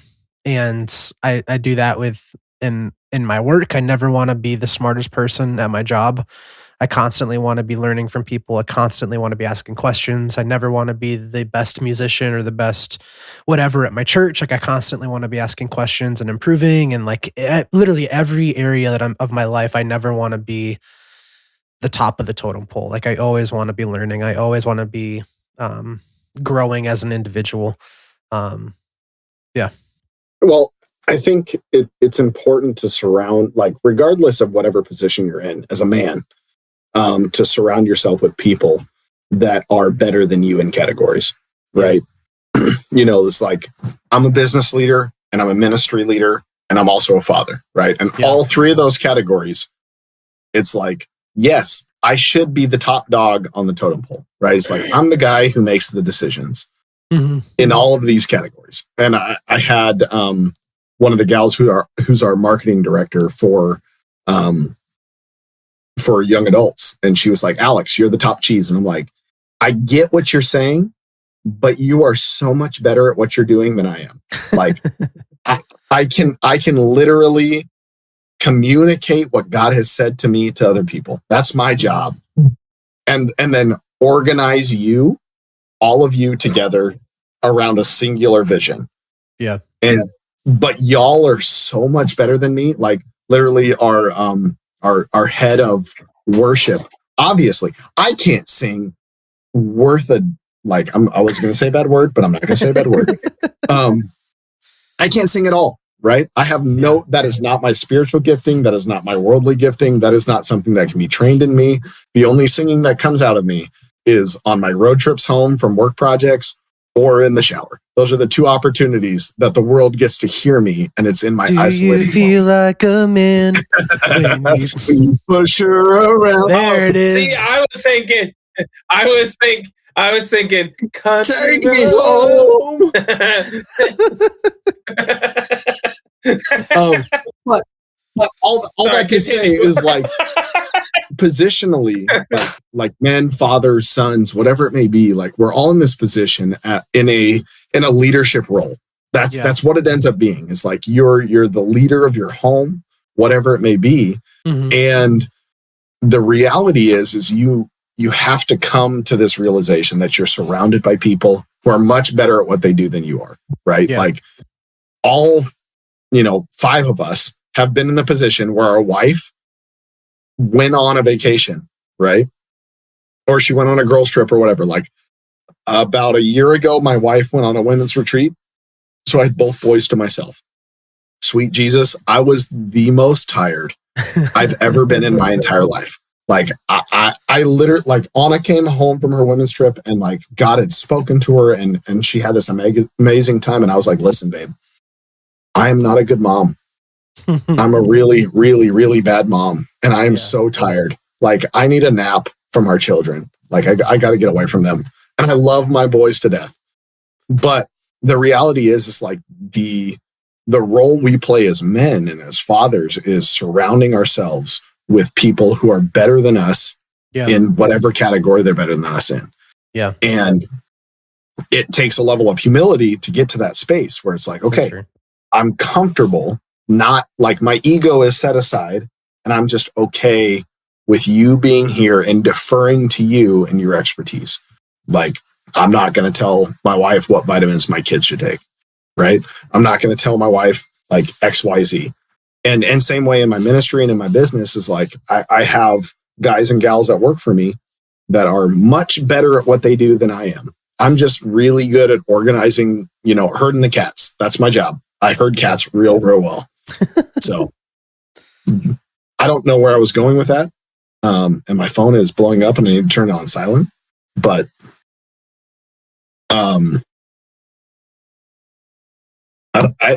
I do that in my work. I never want to be the smartest person at my job. I constantly want to be learning from people. I constantly want to be asking questions. I never want to be the best musician or the best whatever at my church. Like, I constantly want to be asking questions and improving. And like literally every area that I'm of my life, I never want to be the top of the totem pole. Like, I always want to be learning. I always want to be growing as an individual. Well, I think it's important to surround, like, regardless of whatever position you're in as a man, to surround yourself with people that are better than you in categories, right? You know, it's like, I'm a business leader and I'm a ministry leader and I'm also a father, right? And all three of those categories, it's like, yes, I should be the top dog on the totem pole, right? It's like, I'm the guy who makes the decisions in all of these categories. And I had one of the gals who's our marketing director for young adults. And she was like, Alex, you're the top cheese. And I'm like, I get what you're saying, but you are so much better at what you're doing than I am. Like, I can literally communicate what God has said to me to other people. That's my job. And then organize you, all of you together around a singular vision. Yeah. But y'all are so much better than me. Like, literally our head of worship. Obviously, I can't sing worth a, like, I was going to say a bad word, but I'm not going to say a bad word. I can't sing at all, right? I have that is not my spiritual gifting. That is not my worldly gifting. That is not something that can be trained in me. The only singing that comes out of me is on my road trips home from work projects or in the shower. Those are the two opportunities that the world gets to hear me, and it's in my isolated. Do you feel like a man when you push her around? There it is. See, I was thinking, take me home. But all that to say is, like, positionally, like men, fathers, sons, whatever it may be, like, we're all in this position in a leadership role. That's what it ends up being. It's like you're the leader of your home, whatever it may be. And the reality is you have to come to this realization that you're surrounded by people who are much better at what they do than you are, right? Like, all, 5 of us have been in the position where our wife went on a vacation, right? Or she went on a girls trip or whatever. Like, about a year ago, my wife went on a women's retreat. So I had both boys to myself. Sweet Jesus, I was the most tired I've ever been in my entire life. Like, I literally, like, Anna came home from her women's trip and, like, God had spoken to her and she had this amazing time. And I was like, listen, babe, I am not a good mom. I'm a really, really, really bad mom. And I am so tired. Like, I need a nap from our children. Like, I got to get away from them. And I love my boys to death. But the reality is like the role we play as men and as fathers is surrounding ourselves with people who are better than us in whatever category they're better than us in. Yeah. And it takes a level of humility to get to that space where it's like, okay, I'm comfortable, not like my ego is set aside and I'm just okay with you being here and deferring to you and your expertise. Like, I'm not going to tell my wife what vitamins my kids should take, right? I'm not going to tell my wife like XYZ. And same way in my ministry and in my business is like, I have guys and gals that work for me that are much better at what they do than I am. I'm just really good at organizing, herding the cats. That's my job. I herd cats real well. So I don't know where I was going with that. And my phone is blowing up and I need to turn it on silent. But I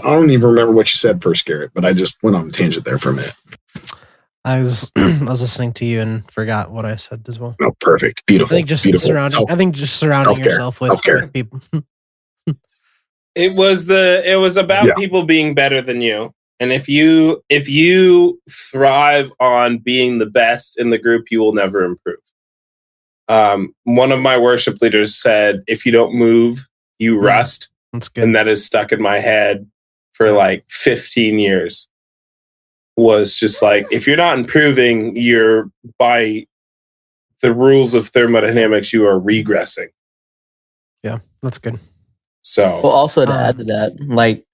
don't even remember what you said first, Garrett, but I just went on a tangent there for a minute. I was listening to you and forgot what I said as well. Oh, perfect. Beautiful. I think just beautiful. surrounding Self-care. yourself with people. It was about people being better than you. And if you thrive on being the best in the group, you will never improve. One of my worship leaders said, if you don't move, you rust. That's good. And that is stuck in my head for like 15 years. Was just like, if you're not improving, you're, by the rules of thermodynamics, you are regressing. Yeah, that's good. So, well, also to add to that, like,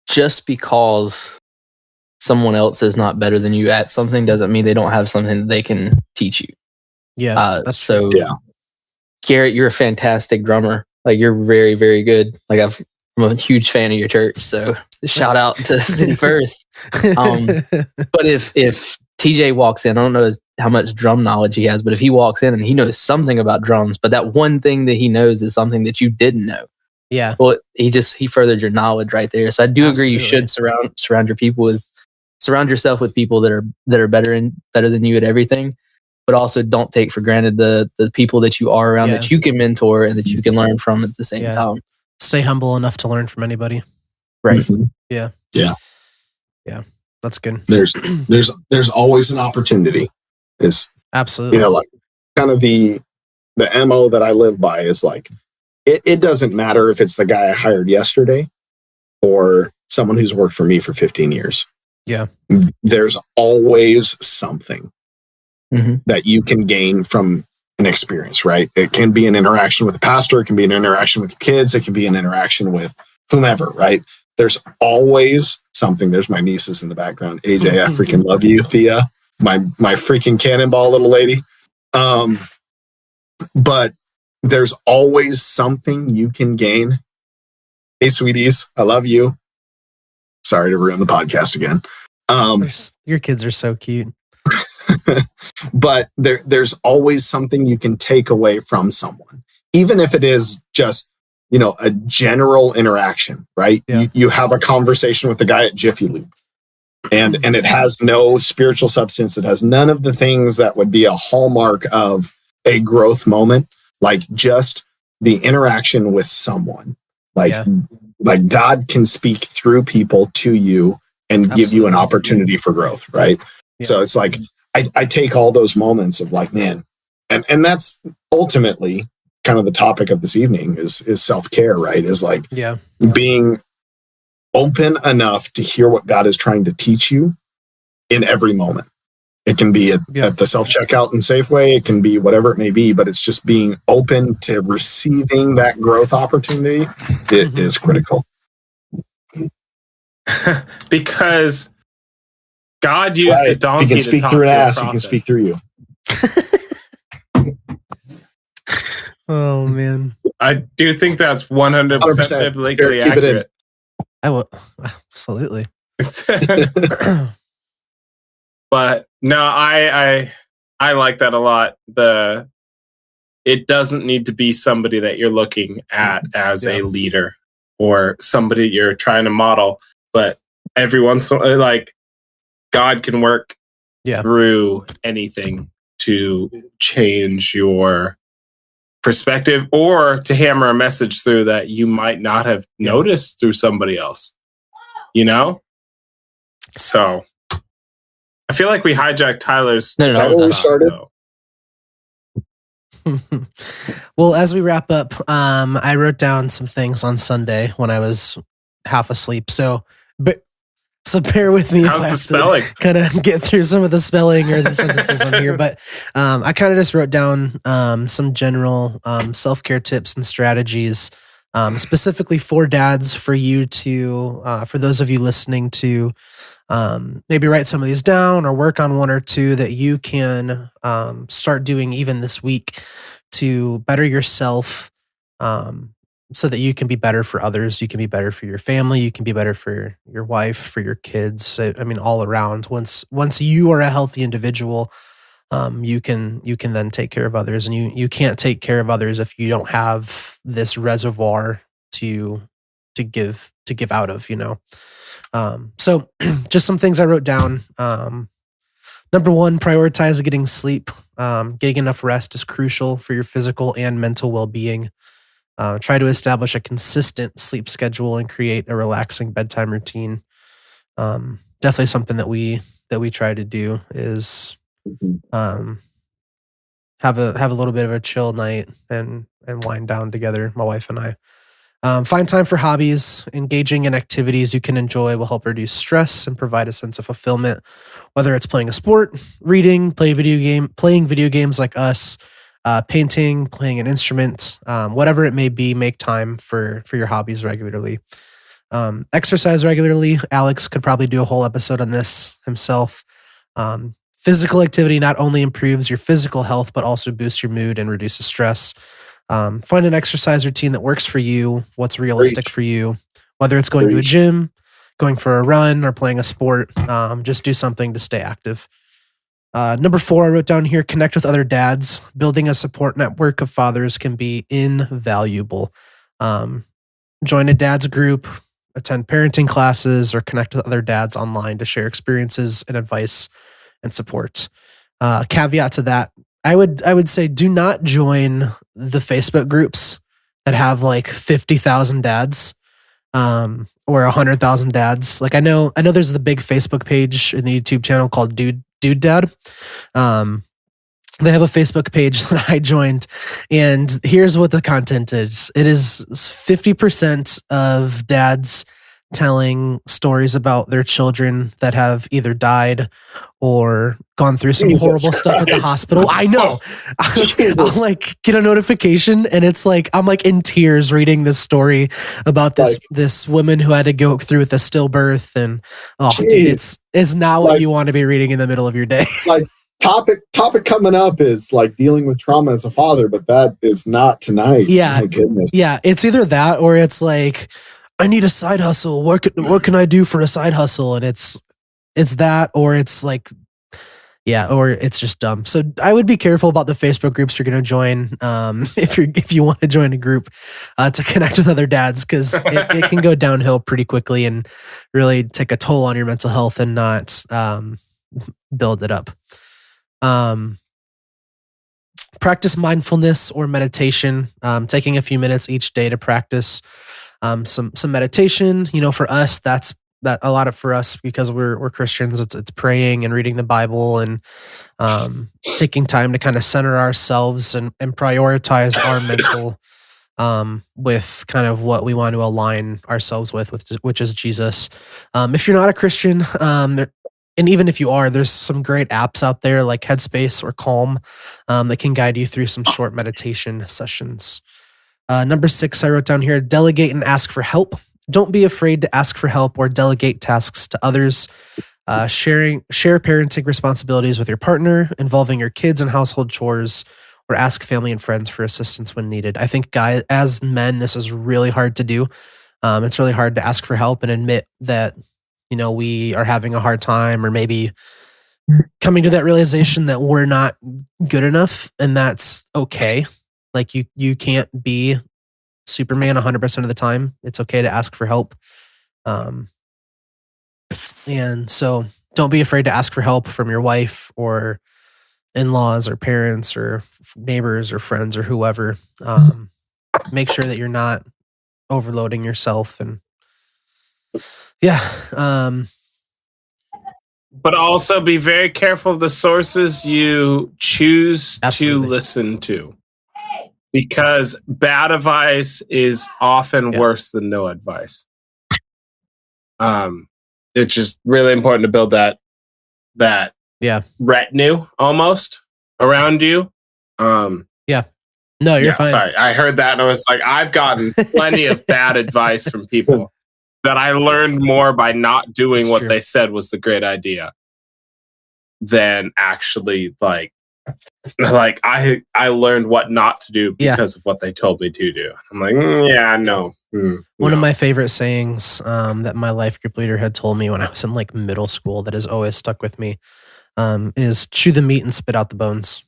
just because someone else is not better than you at something doesn't mean they don't have something that they can teach you. Yeah. Garrett, you're a fantastic drummer. Like, you're very, very good. Like, I'm a huge fan of your church, so shout out to City First. But if TJ walks in, I don't know how much drum knowledge he has, but if he walks in and he knows something about drums, but that one thing that he knows is something that you didn't know. Yeah. Well, he furthered your knowledge right there. So I do agree. You should surround yourself with people that are better than you at everything, but also don't take for granted the people that you are around that you can mentor and that you can learn from at the same time. Stay humble enough to learn from anybody. Right. Mm-hmm. Yeah. That's good. There's always an opportunity. Is absolutely, like kind of the MO that I live by is like, it doesn't matter if it's the guy I hired yesterday or someone who's worked for me for 15 years. Yeah. There's always something that you can gain from an experience, right? It can be an interaction with a pastor. It can be an interaction with your kids. It can be an interaction with whomever, right? There's always something. There's my nieces in the background. AJ, I freaking love you. Thea, my freaking cannonball little lady. But there's always something you can gain. Hey, sweeties, I love you. Sorry to ruin the podcast again. Your kids are so cute. But there's always something you can take away from someone, even if it is just, a general interaction, right? Yeah. You have a conversation with the guy at Jiffy Lube and it has no spiritual substance. It has none of the things that would be a hallmark of a growth moment, like just the interaction with someone. Like God can speak through people to you and give you an opportunity for growth, right? Yeah. So it's like, I take all those moments of like, man, and that's ultimately kind of the topic of this evening is self-care, right? Is like being open enough to hear what God is trying to teach you in every moment. It can be at the self-checkout in Safeway. It can be whatever it may be, but it's just being open to receiving that growth opportunity. It is critical. Because God used a donkey. He can speak through an ass. He can speak through you. Oh man, I do think that's 100% biblically accurate. I will absolutely. But no, I like that a lot. It doesn't need to be somebody that you're looking at as a leader or somebody you're trying to model, but every once in a while, like, God can work through anything to change your perspective or to hammer a message through that you might not have noticed through somebody else, So I feel like we hijacked Tyler's. No, started. Well, as we wrap up, I wrote down some things on Sunday when I was half asleep. So, but So bear with me. How's the spelling? Kind of get through some of the spelling or the sentences on here. But I kind of just wrote down some general self-care tips and strategies, specifically for dads, for you to, for those of you listening to maybe write some of these down or work on one or two that you can start doing even this week to better yourself, so that you can be better for others. You can be better for your family. You can be better for your wife, for your kids. I mean, all around. Once you are a healthy individual, you can then take care of others, and you can't take care of others if you don't have this reservoir to give out of, you know. So just some things I wrote down. Number one, prioritize getting sleep. Getting enough rest is crucial for your physical and mental well-being. Try to establish a consistent sleep schedule and create a relaxing bedtime routine. Definitely something that we try to do is have a little bit of a chill night and wind down together, my wife and I. Find time for hobbies. Engaging in activities you can enjoy will help reduce stress and provide a sense of fulfillment. Whether it's playing a sport, reading, playing video games like us, painting, playing an instrument, whatever it may be, make time for your hobbies regularly. Exercise regularly. Alex could probably do a whole episode on this himself. Physical activity not only improves your physical health, but also boosts your mood and reduces stress. Find an exercise routine that works for you, what's realistic for you, whether it's going to a gym, going for a run, or playing a sport. Just do something to stay active. Number 4, I wrote down here, connect with other dads. Building a support network of fathers can be invaluable. Join a dad's group, attend parenting classes, or connect with other dads online to share experiences and advice and support. Caveat to that, I would say do not join the Facebook groups that have like 50,000 dads or 100,000 dads. Like I know there's the big Facebook page in the YouTube channel called Dude Dad. They have a Facebook page that I joined, and here's what the content is. It is 50% of dads telling stories about their children that have either died or gone through some horrible stuff at the hospital. I know. I'll like get a notification and it's like, I'm like in tears reading this story about this woman who had to go through with a stillbirth, and dude, it's not what you want to be reading in the middle of your day. Like topic coming up is like dealing with trauma as a father, but that is not tonight. Yeah. My goodness. Yeah. It's either that or it's like, I need a side hustle. What can I do for a side hustle? And it's that, or it's like, yeah, or it's just dumb. So I would be careful about the Facebook groups you're going to join. If you want to join a group to connect with other dads, because it can go downhill pretty quickly and really take a toll on your mental health and not build it up. Practice mindfulness or meditation, taking a few minutes each day to practice some meditation. You know, for us, that's a lot of for us because we're Christians. It's praying and reading the Bible and taking time to kind of center ourselves and prioritize our mental with kind of what we want to align ourselves with which is Jesus. If you're not a Christian, and even if you are, there's some great apps out there like Headspace or Calm that can guide you through some short meditation sessions. Number 6, I wrote down here, delegate and ask for help. Don't be afraid to ask for help or delegate tasks to others. Share parenting responsibilities with your partner, involving your kids in household chores, or ask family and friends for assistance when needed. I think, guys, as men, this is really hard to do. It's really hard to ask for help and admit that, you know, we are having a hard time, or maybe coming to that realization that we're not good enough, and that's okay. Like you can't be Superman 100% of the time. It's okay to ask for help. And so don't be afraid to ask for help from your wife or in-laws or parents or neighbors or friends or whoever. Make sure that you're not overloading yourself, and but also be very careful of the sources you choose to listen to, because bad advice is often worse than no advice. it's just really important to build that retinue almost around you. No, you're fine. Sorry, I heard that and I was like, I've gotten plenty of bad advice from people that I learned more by not doing what they said was the great idea than actually like I learned what not to do because of what they told me to do. I'm like, One of my favorite sayings that my life group leader had told me when I was in like middle school that has always stuck with me is chew the meat and spit out the bones.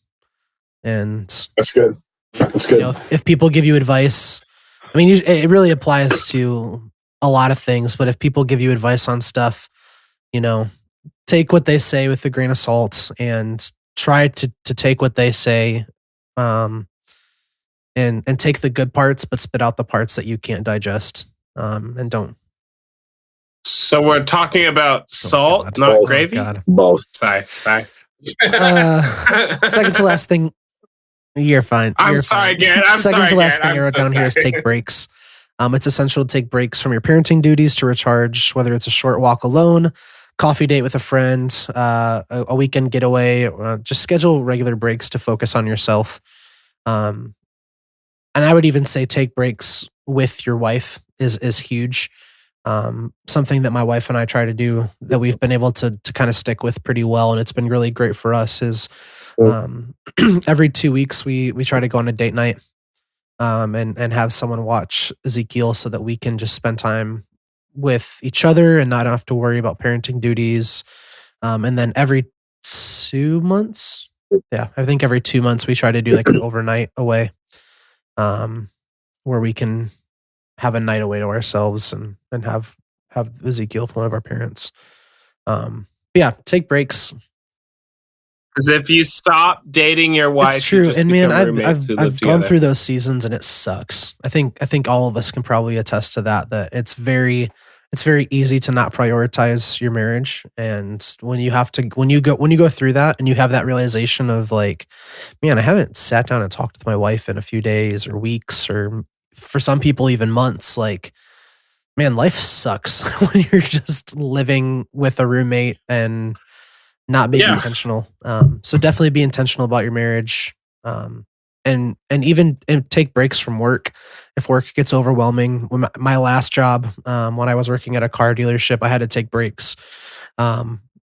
And that's good. That's good. You know, if people give you advice, I mean, it really applies to a lot of things, but if people give you advice on stuff, you know, take what they say with a grain of salt and try to take what they say and take the good parts, but spit out the parts that you can't digest and don't. So we're talking about salt, not gravy? Both. Sorry. Second to last thing. You're fine. I'm sorry, Garrett. Second to last thing I wrote down here is take breaks. It's essential to take breaks from your parenting duties to recharge, whether it's a short walk alone, coffee date with a friend, a weekend getaway. Just schedule regular breaks to focus on yourself. And I would even say take breaks with your wife is huge. Something that my wife and I try to do that we've been able to kind of stick with pretty well, and it's been really great for us is every 2 weeks we try to go on a date night and have someone watch Ezekiel so that we can just spend time with each other and not have to worry about parenting duties. And then every 2 months, I think every 2 months we try to do like an overnight away where we can have a night away to ourselves and have Ezekiel with one of our parents. Take breaks. Because if you stop dating your wife, it's true. And man, I've gone through those seasons and it sucks. I think all of us can probably attest to that it's very easy to not prioritize your marriage. And when you go through that and you have that realization of like, man, I haven't sat down and talked with my wife in a few days or weeks, or for some people even months, like, man, life sucks when you're just living with a roommate and not being intentional. So definitely be intentional about your marriage. And even take breaks from work. If work gets overwhelming, when my last job, when I was working at a car dealership, I had to take breaks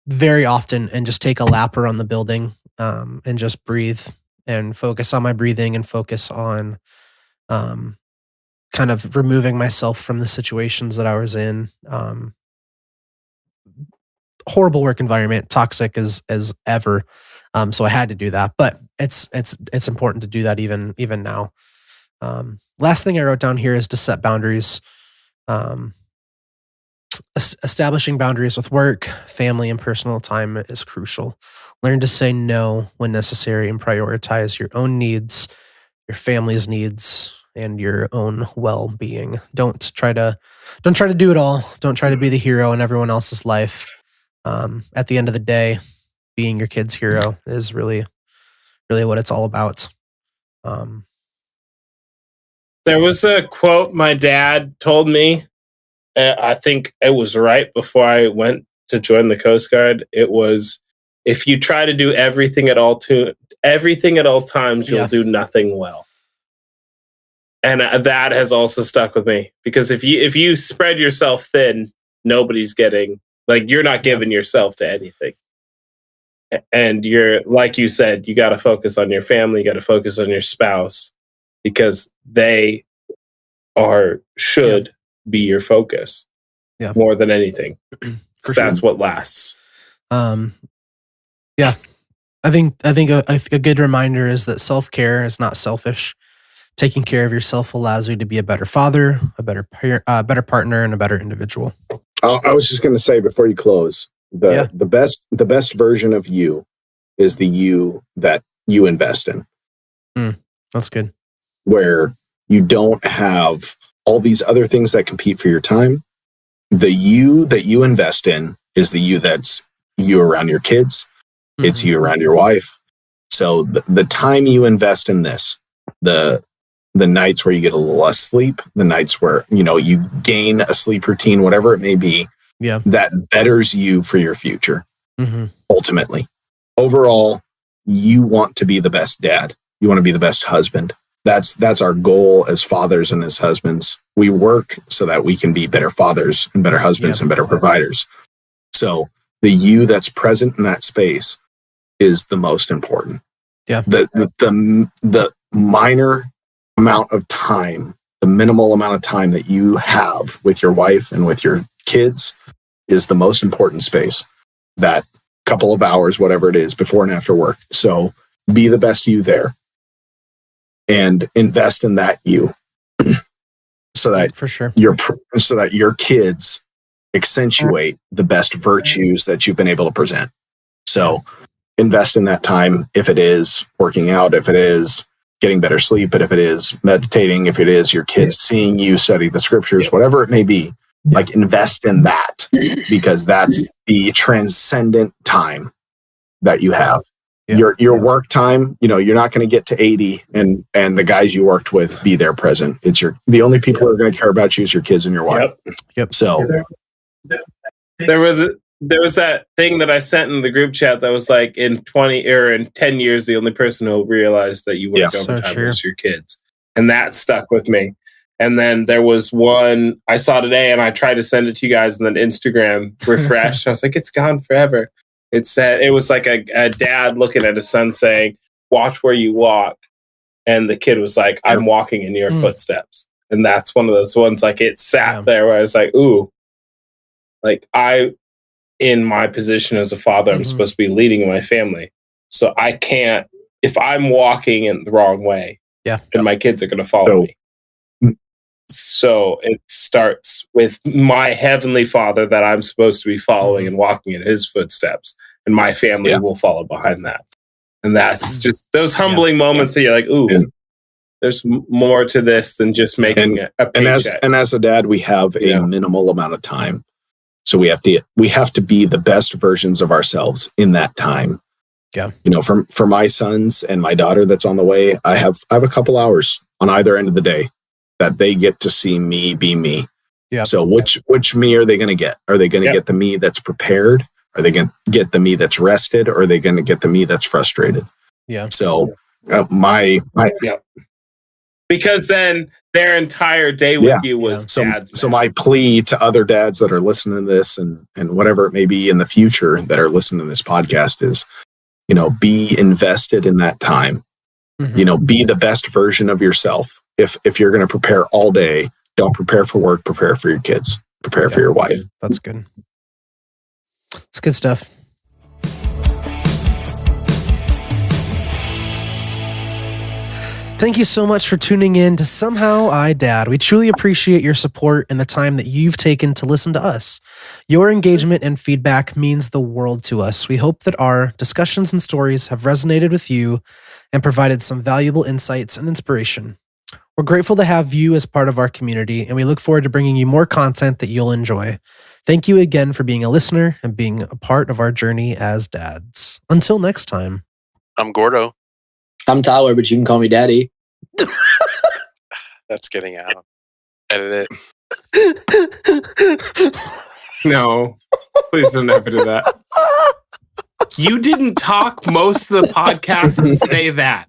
very often and just take a lap around the building and just breathe and focus on my breathing and focus on kind of removing myself from the situations that I was in. Horrible work environment, toxic as ever. So I had to do that, but it's important to do that even now. Last thing I wrote down here is to set boundaries. Establishing boundaries with work, family, and personal time is crucial. Learn to say no when necessary and prioritize your own needs, your family's needs, and your own well-being. Don't try to do it all. Don't try to be the hero in everyone else's life. At the end of the day, being your kid's hero is really, really what it's all about. There was a quote my dad told me. I think it was right before I went to join the Coast Guard. It was, if you try to do everything at all times, you'll do nothing well. And that has also stuck with me, because if you spread yourself thin, nobody's getting, like, you're not giving yourself to anything. And you're, like you said, you got to focus on your family, you got to focus on your spouse, because they should be your focus more than anything. That's what lasts. I think a good reminder is that self-care is not selfish. Taking care of yourself allows you to be a better father, a better partner, and a better individual. I was just going to say before you close, the best version of you is the you that you invest in. That's good. Where you don't have all these other things that compete for your time. The you that you invest in is the you that's you around your kids. Mm-hmm. It's you around your wife. So the time you invest in this, the nights where you get a little less sleep, the nights where, you gain a sleep routine, whatever it may be, that betters you for your future. Mm-hmm. Ultimately, overall, you want to be the best dad. You want to be the best husband. That's our goal as fathers and as husbands. We work so that we can be better fathers and better husbands and better providers. So the you that's present in that space is the most important. Yeah. The minor amount of time, the minimal amount of time that you have with your wife and with your kids is the most important space. That couple of hours, whatever it is, before and after work. So be the best you there and invest in that you so that for sure so that your kids accentuate the best virtues that you've been able to present. So invest in that time, if it is working out, if it is getting better sleep, but if it is meditating, if it is your kids seeing you study the scriptures, whatever it may be, like invest in that, because that's the transcendent time that you have. Your work time, you're not going to get to 80 and the guys you worked with be there present. It's the only people who are going to care about you is your kids and your wife. Yep. So there was that thing that I sent in the group chat that was like in 10 years, the only person who will realize that you worked overtime was your kids. And that stuck with me. And then there was one I saw today and I tried to send it to you guys and then Instagram refreshed. I was like, it's gone forever. It said, it was like a dad looking at his son saying, watch where you walk. And the kid was like, I'm walking in your footsteps. And that's one of those ones, like it sat there where I was like, ooh, like in my position as a father, I'm supposed to be leading my family. So I can't, if I'm walking in the wrong way, and my kids are going to follow me. So it starts with my heavenly Father that I'm supposed to be following and walking in his footsteps, and my family will follow behind that. And that's just those humbling moments that you're like, ooh, there's more to this than just making a paycheck. And as a dad, we have a minimal amount of time. So we have to be the best versions of ourselves in that time. Yeah. For my sons and my daughter that's on the way, I have a couple hours on either end of the day that they get to see me be me. Yeah. So which me are they going to get? Are they going to get the me that's prepared? Are they going to get the me that's rested? Or are they going to get the me that's frustrated? Yeah. So because then their entire day with you was dad's. So my plea to other dads that are listening to this and whatever it may be in the future that are listening to this podcast is, be invested in that time. Mm-hmm. Be the best version of yourself. If you're going to prepare all day, don't prepare for work, prepare for your kids, prepare for your wife. That's good. It's good stuff. Thank you so much for tuning in to Somehow I Dad. We truly appreciate your support and the time that you've taken to listen to us. Your engagement and feedback means the world to us. We hope that our discussions and stories have resonated with you and provided some valuable insights and inspiration. We're grateful to have you as part of our community, and we look forward to bringing you more content that you'll enjoy. Thank you again for being a listener and being a part of our journey as dads. Until next time. I'm Gordo. I'm Tyler, but you can call me Daddy. That's getting out. Edit it. No, please don't ever do that. You didn't talk most of the podcast to say that.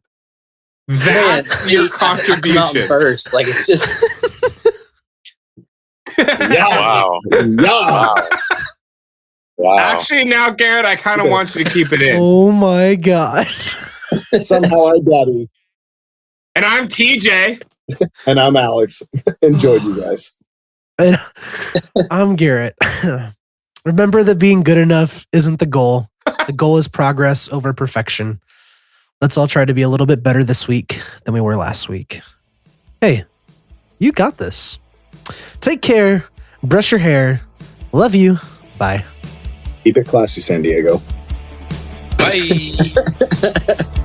That's your contribution. First, like it's just. Wow. Wow. Actually, now Garrett, I kind of want you to keep it in. Oh my God. Somehow I Daddy. And I'm TJ. And I'm Alex. Enjoyed you guys. And I'm Garrett. Remember that being good enough isn't the goal. The goal is progress over perfection. Let's all try to be a little bit better this week than we were last week. Hey, you got this. Take care. Brush your hair. Love you. Bye. Keep it classy, San Diego. Bye.